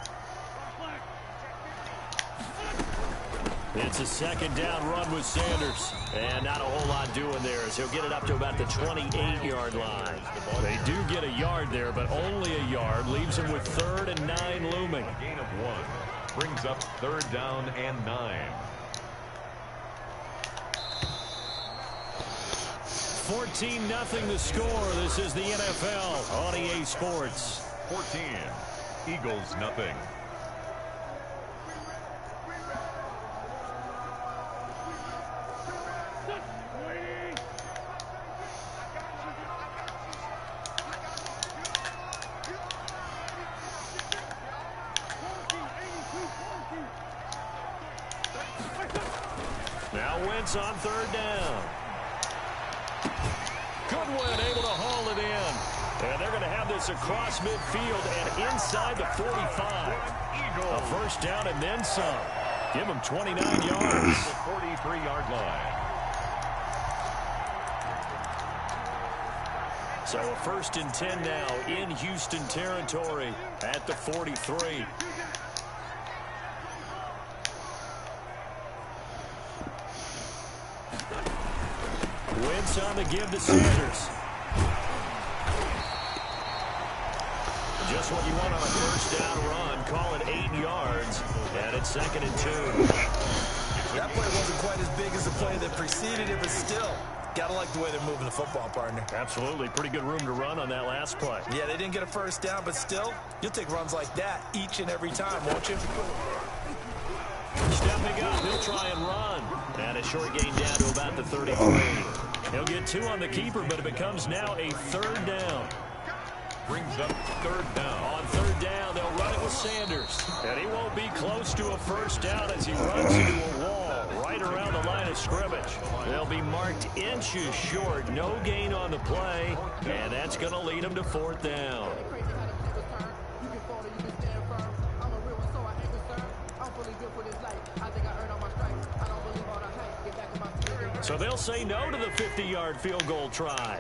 It's a 2nd down run with Sanders. And not a whole lot doing there as he'll get it up to about the 28-yard line. They do get a yard there, but only a yard. Leaves him with 3rd and 9 looming. A gain of 1. Brings up 3rd down and 9. 14-0 the score. This is the NFL on EA Sports. 14. Eagles nothing. Now Wentz on third down. Goodwin able to haul it in. And they're going to have this across midfield and inside the 45. A first down and then some. Give them 29 yards. The 43-yard line. So a 1st and 10 now in Houston territory at the 43. Wentz on the give to Sanders. Just what you want on a first down run. Call it 8 yards. And it's 2nd and 2. That play wasn't quite as big as the play that preceded it, but still, gotta like the way they're moving the football, partner. Absolutely. Pretty good room to run on that last play. Yeah, they didn't get a first down, but still, you'll take runs like that each and every time, won't you? Stepping up, he'll try and run. And a short gain down to about the 33. He'll get 2 on the keeper, but it becomes now a 3rd down. Brings up 3rd down. On 3rd down, they'll run it with Sanders. And he won't be close to a first down as he runs into a wall right around the line of scrimmage. They'll be marked inches short. No gain on the play. And that's going to lead them to 4th down. So they'll say no to the 50-yard field goal try.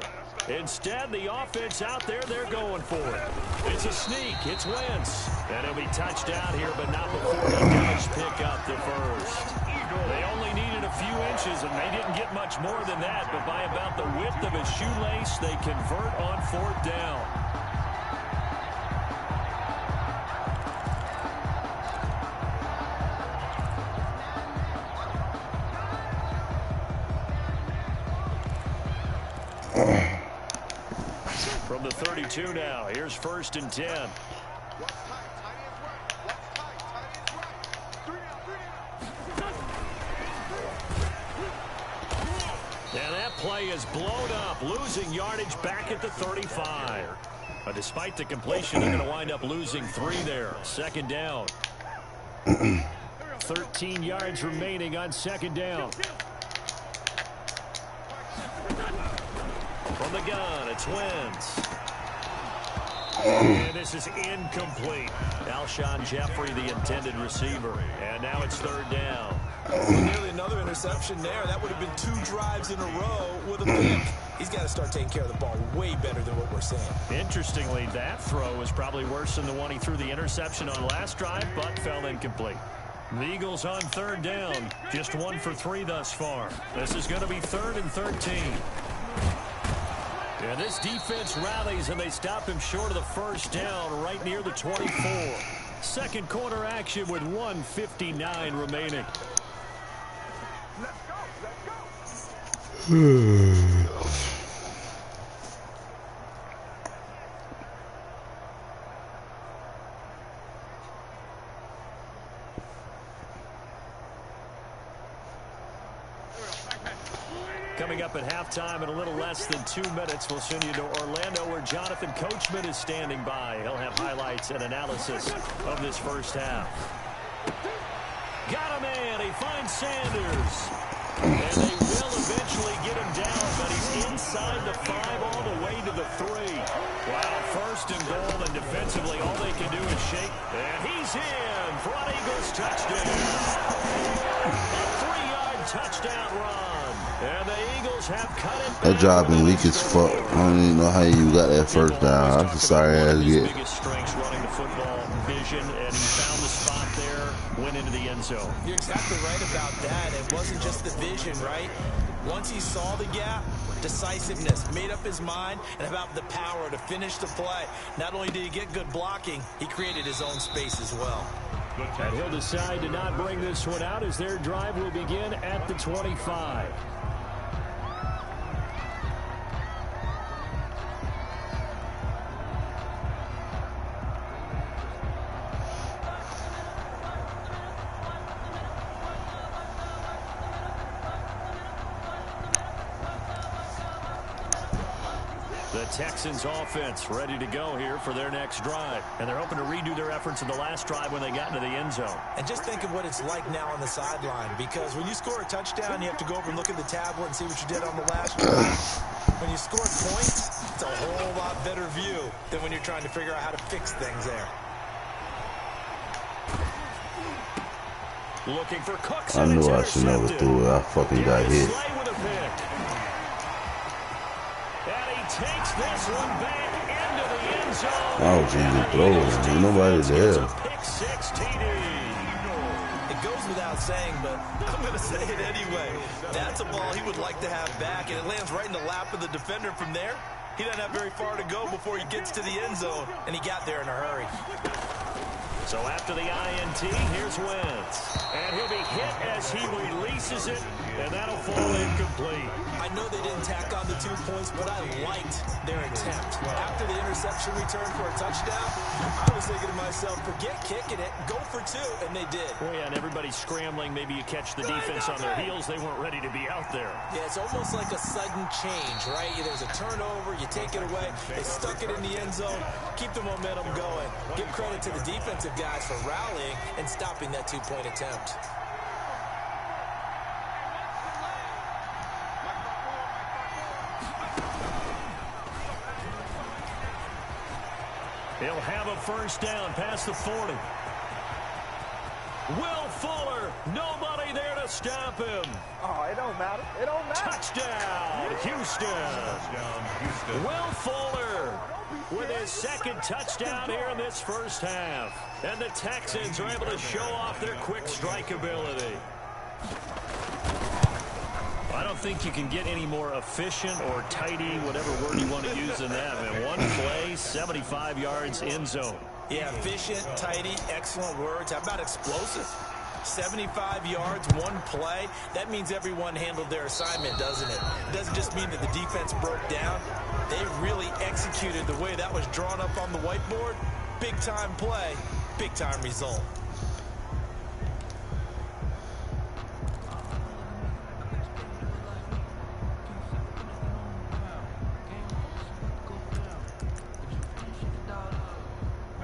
Instead, the offense out there, they're going for it. It's a sneak. It's Wentz. And he'll be touched out here, but not before he does pick up the first. They only needed a few inches, and they didn't get much more than that. But by about the width of his shoelace, they convert on 4th down. From the 32 now, here's 1st and 10. And that play is blown up, losing yardage back at the 35. But despite the completion, they're going to wind up losing 3 there. 2nd down. 13 yards remaining on 2nd down. From the gun, it's Wentz. And this is incomplete. Alshon Jeffrey, the intended receiver. And now it's 3rd down. Nearly another interception there. That would have been 2 drives in a row with a pick. He's got to start taking care of the ball way better than what we're saying. Interestingly, that throw was probably worse than the one he threw the interception on last drive, but fell incomplete. The Eagles on 3rd down. Just 1 for 3 thus far. This is going to be 3rd and 13. And this defense rallies, and they stop him short of the first down right near the 24. 2nd quarter action with 1:59 remaining. Coming up at halftime in a little less than 2 minutes, we'll send you to Orlando where Jonathan Coachman is standing by. He'll have highlights and analysis of this first half. Got a man. He finds Sanders. And they will eventually get him down, but he's inside the 5 all the way to the 3. Wow, 1st and goal, and defensively all they can do is shake. And he's in for an Eagles touchdown. A 3-yard touchdown run. And the Eagles have cut it. That job been weak as fuck. I don't even know how you got that first down. I'm just sorry as get. Biggest strengths running the football, vision, and he found the spot there, went into the end zone. You're exactly right about that. It wasn't just the vision, right? Once he saw the gap, decisiveness, made up his mind, and about the power to finish the play. Not only did he get good blocking, he created his own space as well. And he'll decide to not bring this one out as their drive will begin at the 25. The The Texans offense ready to go here for their next drive. And they're hoping to redo their efforts in the last drive when they got into the end zone. And just think of what it's like now on the sideline, because when you score a touchdown, you have to go over and look at the tablet and see what you did on the last drive. When you score points, it's a whole lot better view than when you're trying to figure out how to fix things there. Looking for Cooks. I knew I should never threw it. I fucking got hit. And he takes this one back into the end zone. Oh, Jesus, throw. Ain't nobody there. Pick 6 TD. It goes without saying, but I'm going to say it anyway. That's a ball he would like to have back, and it lands right in the lap of the defender from there. He doesn't have very far to go before he gets to the end zone, and he got there in a hurry. So after the INT, here's Wentz. And he'll be hit as he releases it, and that'll fall incomplete. I know they didn't tack on the 2 points, but I liked their attempt. After the interception return for a touchdown, I was thinking to myself, forget kicking it, go for 2, and they did. Oh, yeah, and everybody's scrambling. Maybe you catch the defense on their heels. They weren't ready to be out there. Yeah, it's almost like a sudden change, right? There's a turnover, you take it away, they stuck it in the end zone, keep the momentum going. Give credit to the defensive guys for rallying and stopping that 2-point attempt. He'll have a first down past the 40. Will Fuller, nobody there to stop him. Oh, it don't matter. It don't matter. Touchdown, Houston. Will Fuller with his second touchdown here in this first half. And the Texans are able to show off their quick strike ability. I don't think you can get any more efficient or tidy, whatever word you want to use in that. Man, one play, 75 yards in zone. Yeah, efficient, tidy, excellent words. How about explosive? 75 yards, one play. That means everyone handled their assignment, doesn't it? It doesn't just mean that the defense broke down. They really executed the way that was drawn up on the whiteboard. Big-time play, big-time result.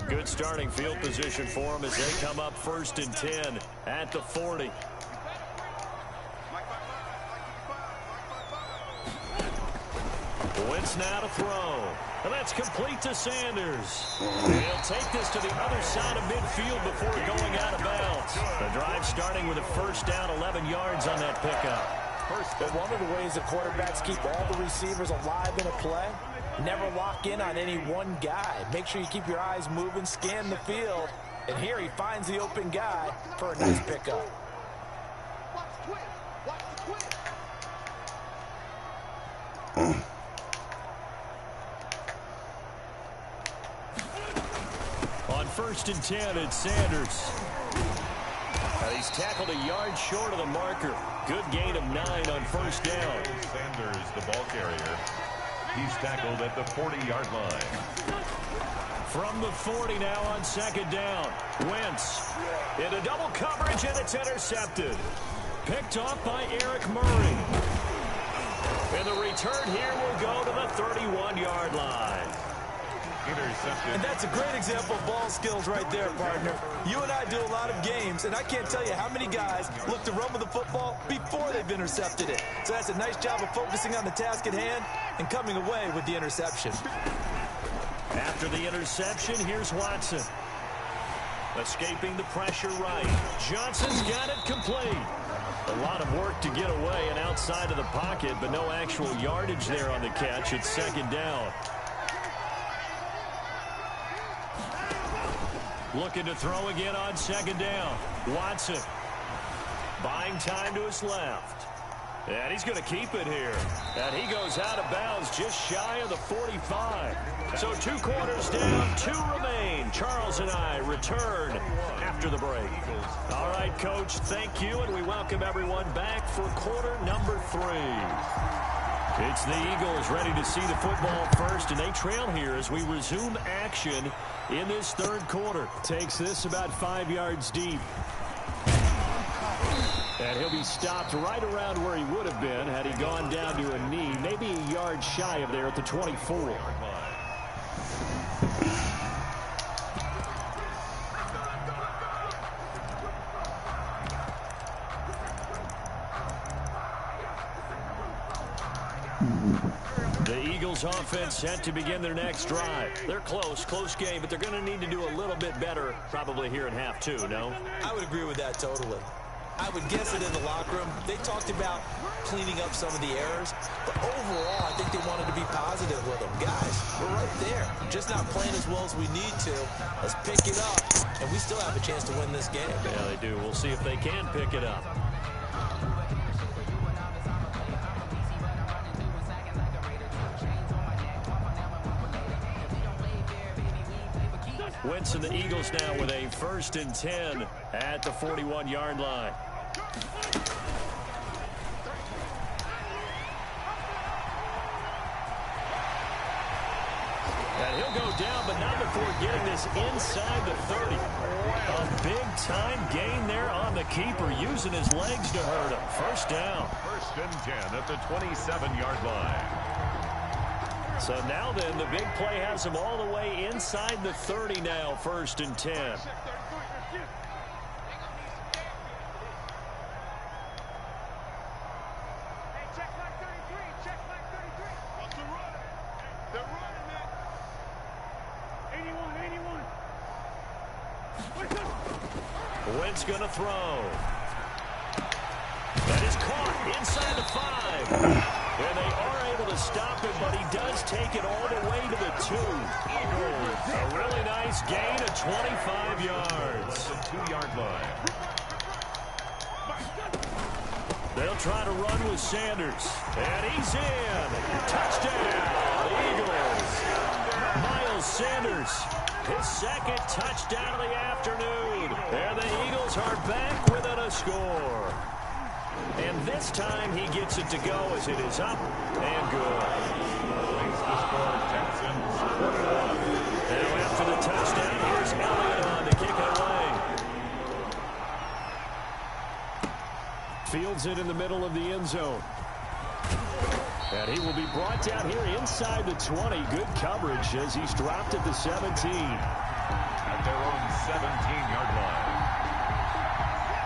Good starting field position for them as they come up 1st and 10 at the 40. Wentz now to throw. And that's complete to Sanders. He'll take this to the other side of midfield before going out of bounds. The drive starting with a first down, 11 yards on that pickup. But one of the ways the quarterbacks keep all the receivers alive in a play, never lock in on any one guy. Make sure you keep your eyes moving, scan the field. And here he finds the open guy for a nice pickup. On 1st and 10, it's Sanders. He's tackled a yard short of the marker. Good gain of 9 on first down. Sanders, the ball carrier. He's tackled at the 40-yard line. From the 40 now on 2nd down. Wentz into double coverage, and it's intercepted. Picked off by Eric Murray. And the return here will go to the 31-yard line. Intercepted. And that's a great example of ball skills right there, partner. You and I do a lot of games, and I can't tell you how many guys look to run with the football before they've intercepted it. So that's a nice job of focusing on the task at hand and coming away with the interception. After the interception, here's Watson. Escaping the pressure right. Johnson's got it complete. A lot of work to get away and outside of the pocket, but no actual yardage there on the catch. It's 2nd down. Looking to throw again on 2nd down. Watson buying time to his left. And he's going to keep it here. And he goes out of bounds just shy of the 45. So 2 quarters down, 2 remain. Charles and I return after the break. All right, Coach, thank you. And we welcome everyone back for quarter number 3. It's the Eagles ready to see the football first, and they trail here as we resume action in this 3rd quarter. Takes this about 5 yards deep. And he'll be stopped right around where he would have been had he gone down to a knee, maybe a yard shy of there at the 24. The Eagles offense set to begin their next drive. They're close game, but they're going to need to do a little bit better probably here in half two, no? I would agree with that totally. I would guess that in the locker room, they talked about cleaning up some of the errors, but overall, I think they wanted to be positive with them. Guys, we're right there. Just not playing as well as we need to. Let's pick it up, and we still have a chance to win this game. Yeah, they do. We'll see if they can pick it up. Wentz and the Eagles now with a 1st and 10 at the 41-yard line. And he'll go down, but not before getting this inside the 30. A big-time gain there on the keeper, using his legs to hurt him. First down. 1st and 10 at the 27-yard line. So now then, the big play has him all the way inside the 30 now, 1st and 10. Wentz going to throw. That is caught inside the 5. And they are able to stop him, but he does take it all the way to the 2. A really nice gain of 25 yards. The 2-yard line. They'll try to run with Sanders. And he's in. Touchdown, Eagles. Miles Sanders, his 2nd touchdown of the afternoon. And the Eagles are back within a score. And this time he gets it to go as it is up and good. Makes the score Texans 41. Now after the touchdown, here's Elliott on to kick it away. Fields it in the middle of the end zone. And he will be brought down here inside the 20. Good coverage as he's dropped at the 17. At their own 17-yard line.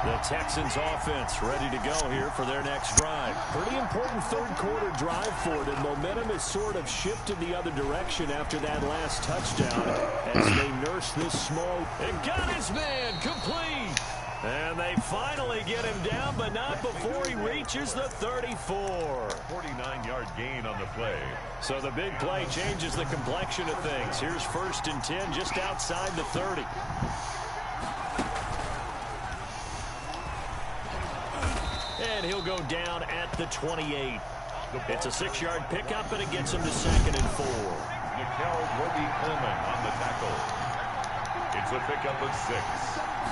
The Texans offense ready to go here for their next drive. Pretty important 3rd quarter drive for them. Momentum has sort of shifted the other direction after that last touchdown as they nurse this small. And got his man complete. And they finally get him down, but not before he reaches the 34. 49-yard gain on the play. So the big play changes the complexion of things. Here's 1st and 10 just outside the 30. And he'll go down at the 28. It's a 6-yard pickup, and it gets him to 2nd and 4. Nickel Roby Coleman on the tackle. It's a pickup of 6.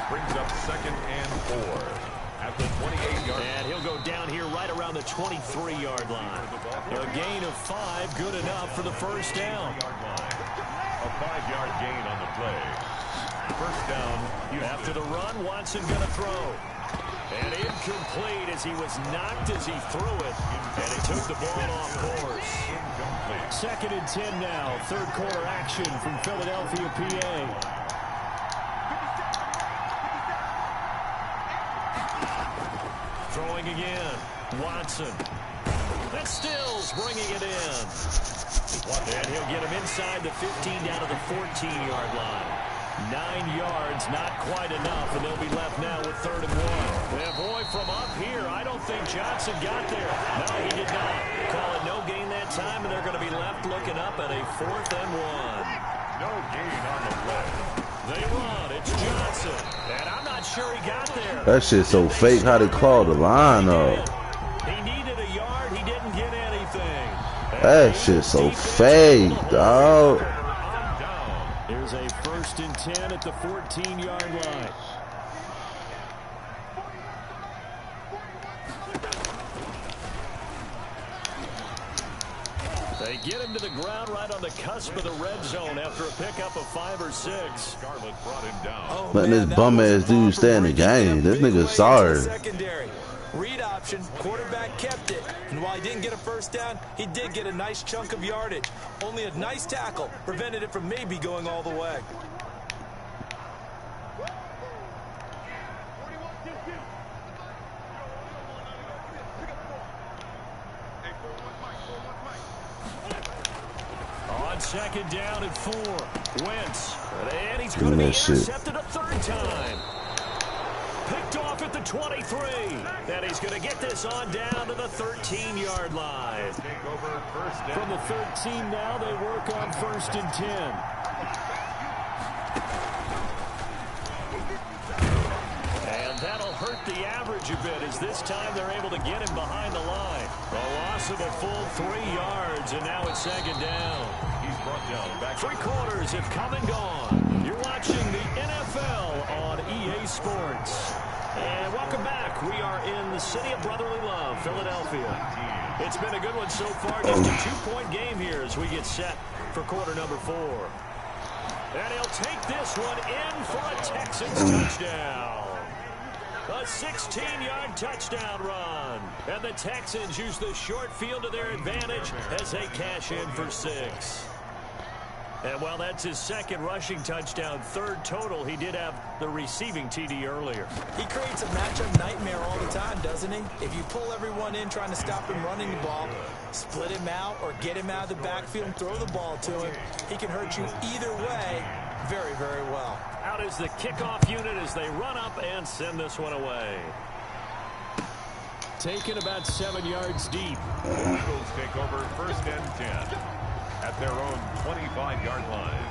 Brings up 2nd and 4 at the 28-yard line. And he'll go down here right around the 23-yard line. A gain of 5, good enough for the 1st down. A 5-yard gain on the play. 1st down. After the run, Watson going to throw. And incomplete as he was knocked as he threw it. And he took the ball off course. Incomplete. 2nd and 10 now. 3rd quarter action from Philadelphia, PA. Throwing again. Watson. And Stills bringing it in. And he'll get him inside the 15 down to the 14-yard line. 9 yards, not quite enough, and they'll be left now with 3rd and 1. And boy, from up here, I don't think Johnson got there. No, he did not. Call it no gain that time, and they're going to be left looking up at a 4th and 1. No gain on the play. They run. It's Johnson. And I'm not sure he got there. That shit's so fake how they call the line up. He needed a yard. He didn't get anything. That shit's so fake, dog. Here's a 1st and 10 at the 14-yard line. They get him to the ground right on the cusp of the red zone after a pickup of 5 or 6. Scarlett brought him down. Letting this bum ass dude stay in the game. This nigga's sorry. interception. Quarterback kept it. And while he didn't get a first down, he did get a nice chunk of yardage. Only a nice tackle prevented it from maybe going all the way. On second down and 4. Wentz. And he's going to be intercepted a third time. Picked off at the 23. And he's going to get this on down to the 13-yard line. From the 13 now, they work on 1st and 10. And that'll hurt the average a bit as this time they're able to get him behind the line. A loss of a full 3 yards, and now it's second down. He's brought down back. 3 quarters have come and gone. You're watching the NFL on EA Sports. And welcome back. We are in the city of brotherly love, Philadelphia. It's been a good one so far. Just a 2-point game here as we get set for quarter number 4. And he'll take this one in for a Texans touchdown. A 16-yard touchdown run. And the Texans use the short field to their advantage as they cash in for 6. And while that's his second rushing touchdown, 3rd total, he did have the receiving TD earlier. He creates a matchup nightmare all the time, doesn't he? If you pull everyone in trying to stop him running the ball, split him out or get him out of the backfield and throw the ball to him, he can hurt you either way very, very well. Out is the kickoff unit as they run up and send this one away. Taken about 7 yards deep. Eagles take over 1st and 10 at their own 25-yard line.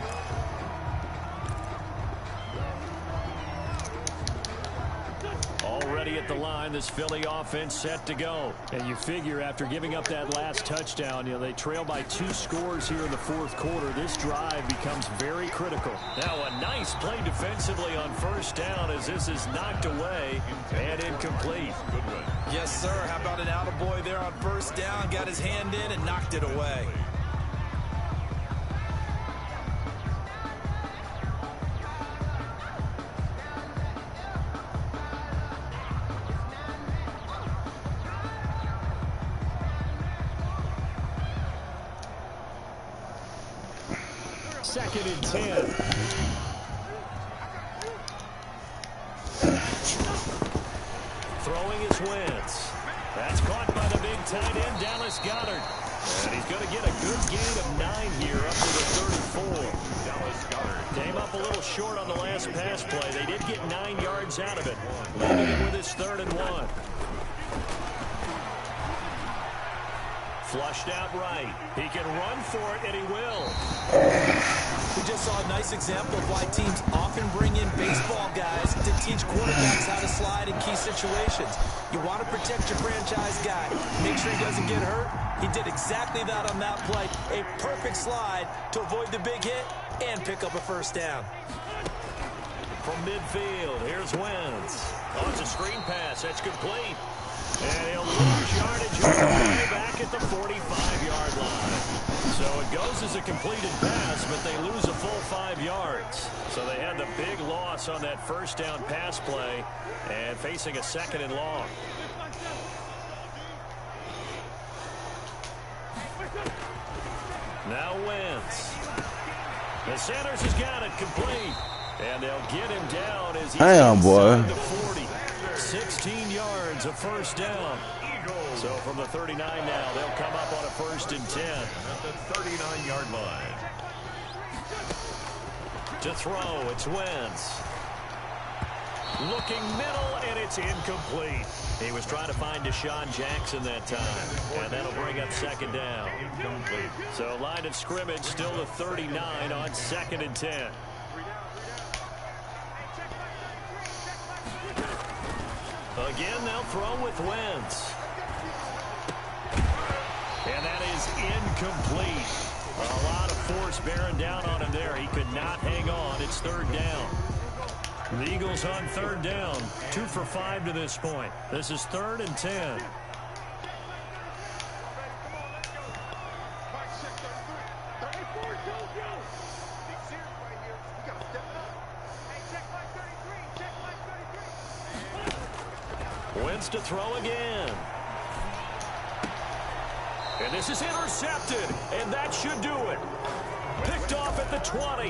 Already at the line, this Philly offense set to go. And you figure after giving up that last touchdown, they trail by 2 scores here in the 4th quarter. This drive becomes very critical. Now a nice play defensively on 1st down as this is knocked away and incomplete. Good one. Yes, sir. How about an attaboy there on 1st down? Got his hand in and knocked it away. Second and 10. Throwing is Wentz. That's caught by the big tight end, Dallas Goedert. And he's going to get a good gain of 9 here up to the 34. Dallas Goedert came up a little short on the last pass play. They did get 9 yards out of it. Leaving it with his 3rd and 1. Flushed out right. He can run for it, and he will. We just saw a nice example of why teams often bring in baseball guys to teach quarterbacks how to slide in key situations. You want to protect your franchise guy. Make sure he doesn't get hurt. He did exactly that on that play. A perfect slide to avoid the big hit and pick up a 1st down. From midfield, here's Wentz. Oh, it's a screen pass. That's complete. And he'll lose yardage all the way back at the 45-yard line. So it goes as a completed pass, but they lose a full 5 yards. So they had the big loss on that 1st down pass play and facing a 2nd and long. Now Wentz. The Sanders has got it complete. And they'll get him down as he's inside the 40. 16 yards, a 1st down. So from the 39 now, they'll come up on a 1st and 10. At the 39-yard line. To throw, it's Wentz. Looking middle, and it's incomplete. He was trying to find Deshaun Jackson that time. And that'll bring up 2nd down. So line of scrimmage still the 39 on 2nd and 10. Again, they'll throw with Wentz. And that is incomplete. A lot of force bearing down on him there. He could not hang on. It's 3rd down. The Eagles on 3rd down. 2 for 5 to this point. This is 3rd and 10. wants to throw again. And this is intercepted, and that should do it. Picked off at the 20.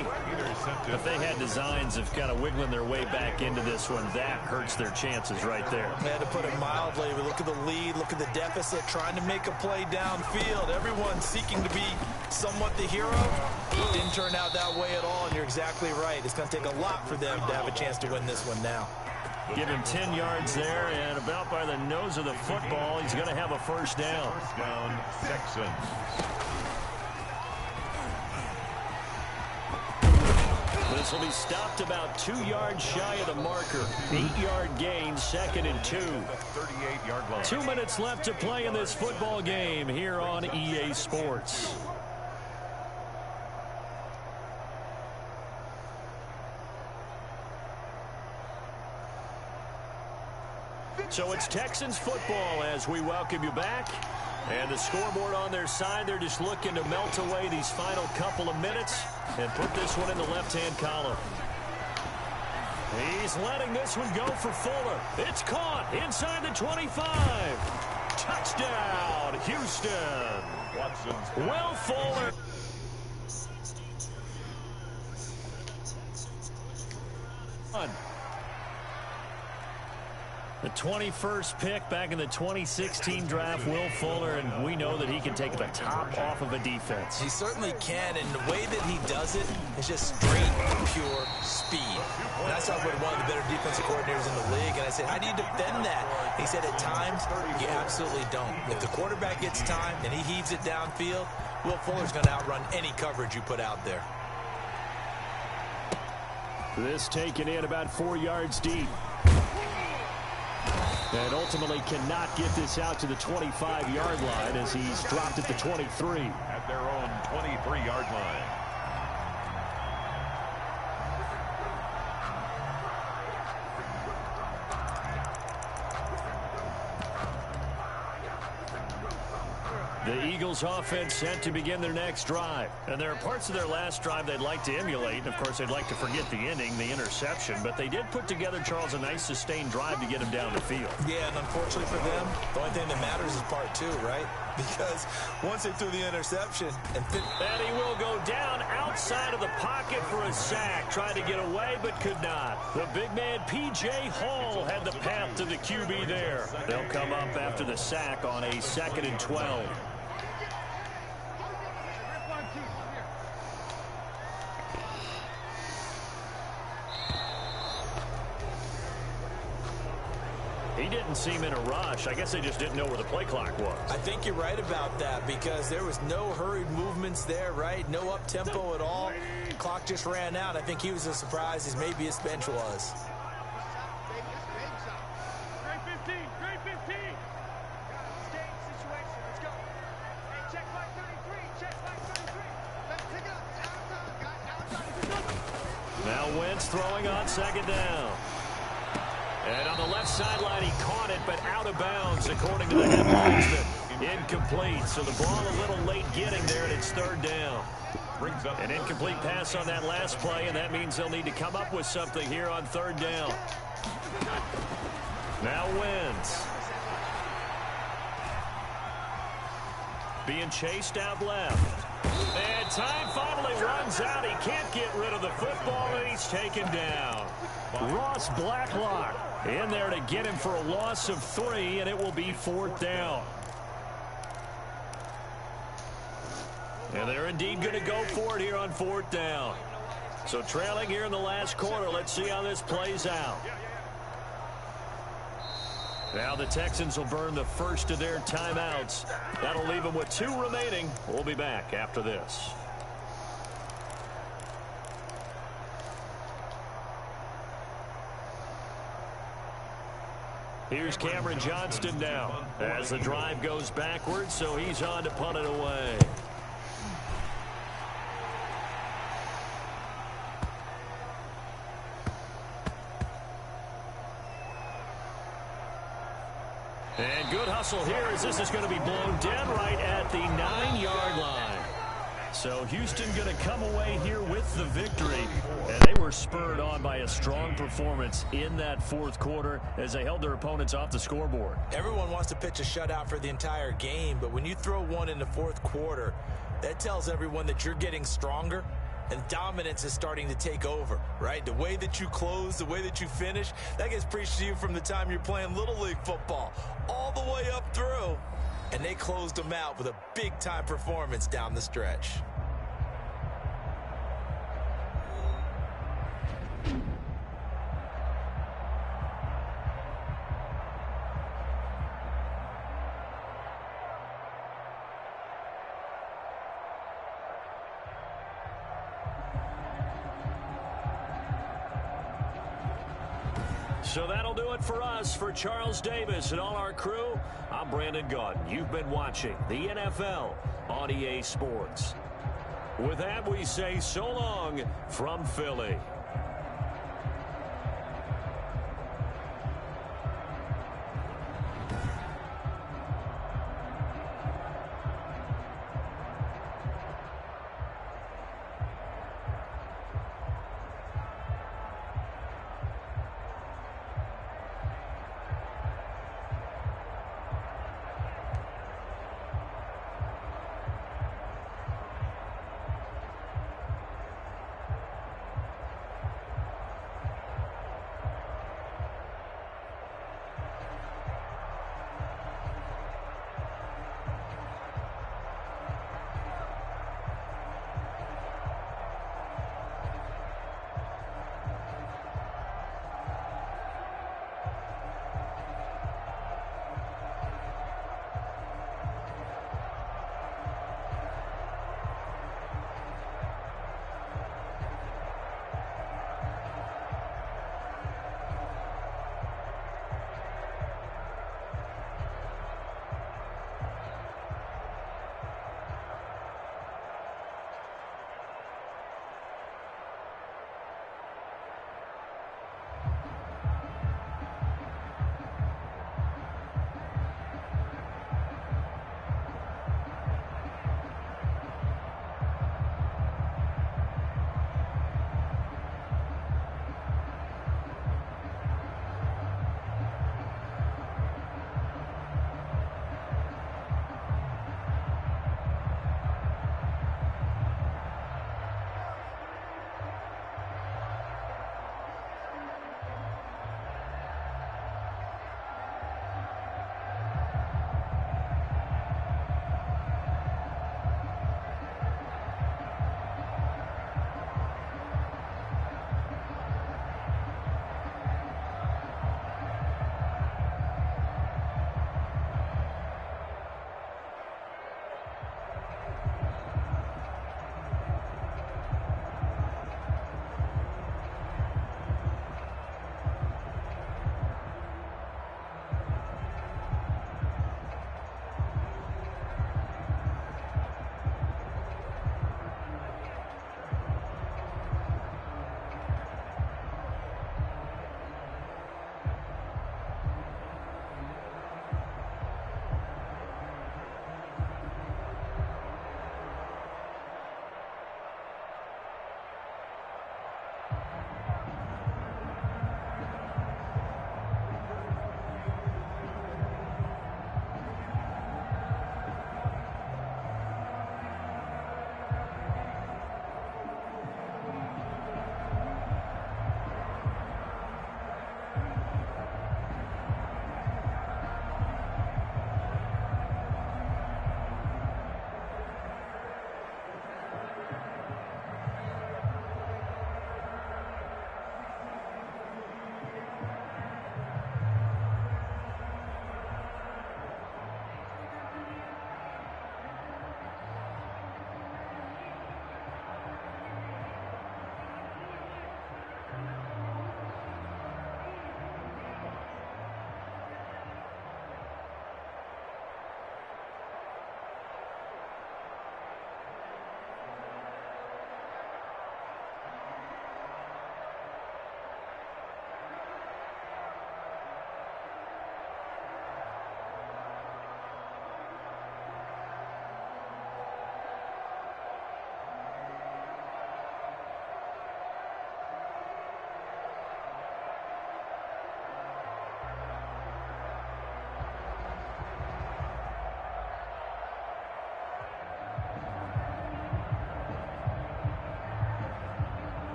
If they had designs of kind of wiggling their way back into this one, that hurts their chances right there. Man, to put it mildly, we look at the lead, look at the deficit, trying to make a play downfield. Everyone seeking to be somewhat the hero. It didn't turn out that way at all, and you're exactly right. It's going to take a lot for them to have a chance to win this one now. Give him 10 yards there, and about by the nose of the football, he's going to have a first down. First down, Texans. This will be stopped about 2 yards shy of the marker. 8-yard gain, 2nd and 2. 38-yard line. 2 minutes left to play in this football game here on EA Sports. So it's Texans football as we welcome you back. And the scoreboard on their side, they're just looking to melt away these final couple of minutes and put this one in the left-hand column. He's letting this one go for Fuller. It's caught inside the 25. Touchdown, Houston. Watson's Will Fuller. The 21st pick back in the 2016 draft, Will Fuller, and we know that he can take the top off of a defense. He certainly can, and the way that he does it is just straight, pure speed. And I saw with one of the better defensive coordinators in the league, and I said, how do you defend that? He said, at times, you absolutely don't. If the quarterback gets time and he heaves it downfield, Will Fuller's going to outrun any coverage you put out there. This taken in about 4 yards deep. And ultimately cannot get this out to the 25-yard line as he's dropped at the 23. At their own 23-yard line. The Eagles offense set to begin their next drive. And there are parts of their last drive they'd like to emulate. And, of course, they'd like to forget the ending, the interception. But they did put together, Charles, a nice sustained drive to get him down the field. Yeah, and unfortunately for them, the only thing that matters is part two, right? Because once they threw the interception and he will go down outside of the pocket for a sack. Tried to get away, but could not. The big man, P.J. Hall, had the path to the QB there. They'll come up after the sack on a 2nd and 12. He didn't seem in a rush. I guess they just didn't know where the play clock was. I think you're right about that because there was no hurried movements there, right? No up-tempo at all. Clock just ran out. I think he was as surprised as maybe his bench was. Now Wentz throwing on 2nd down. And on the left sideline, he caught it, but out of bounds, according to the head coach. Incomplete, so the ball a little late getting there, and it's 3rd down. Brings up an incomplete pass on that last play, and that means they'll need to come up with something here on 3rd down. Now Wentz. Being chased out left. And time finally runs out. He can't get rid of the football, and he's taken down. Ross Blacklock in there to get him for a loss of 3, and it will be 4th down. And they're indeed going to go for it here on 4th down. So trailing here in the last quarter. Let's see how this plays out. Now the Texans will burn the first of their timeouts. That'll leave them with 2 remaining. We'll be back after this. Here's Cameron Johnston now as the drive goes backwards, so he's on to punt it away. And good hustle here as this is going to be blown dead right at the 9-yard line. So Houston going to come away here with the victory. And they were spurred on by a strong performance in that fourth quarter as they held their opponents off the scoreboard. Everyone wants to pitch a shutout for the entire game, but when you throw one in the fourth quarter, that tells everyone that you're getting stronger and dominance is starting to take over, right? The way that you close, the way that you finish, that gets preached to you from the time you're playing Little League football all the way up through. And they closed them out with a big-time performance down the stretch. So that'll do it for us. For Charles Davis and all our crew, I'm Brandon Gaudin. You've been watching the NFL on EA Sports. With that, we say so long from Philly.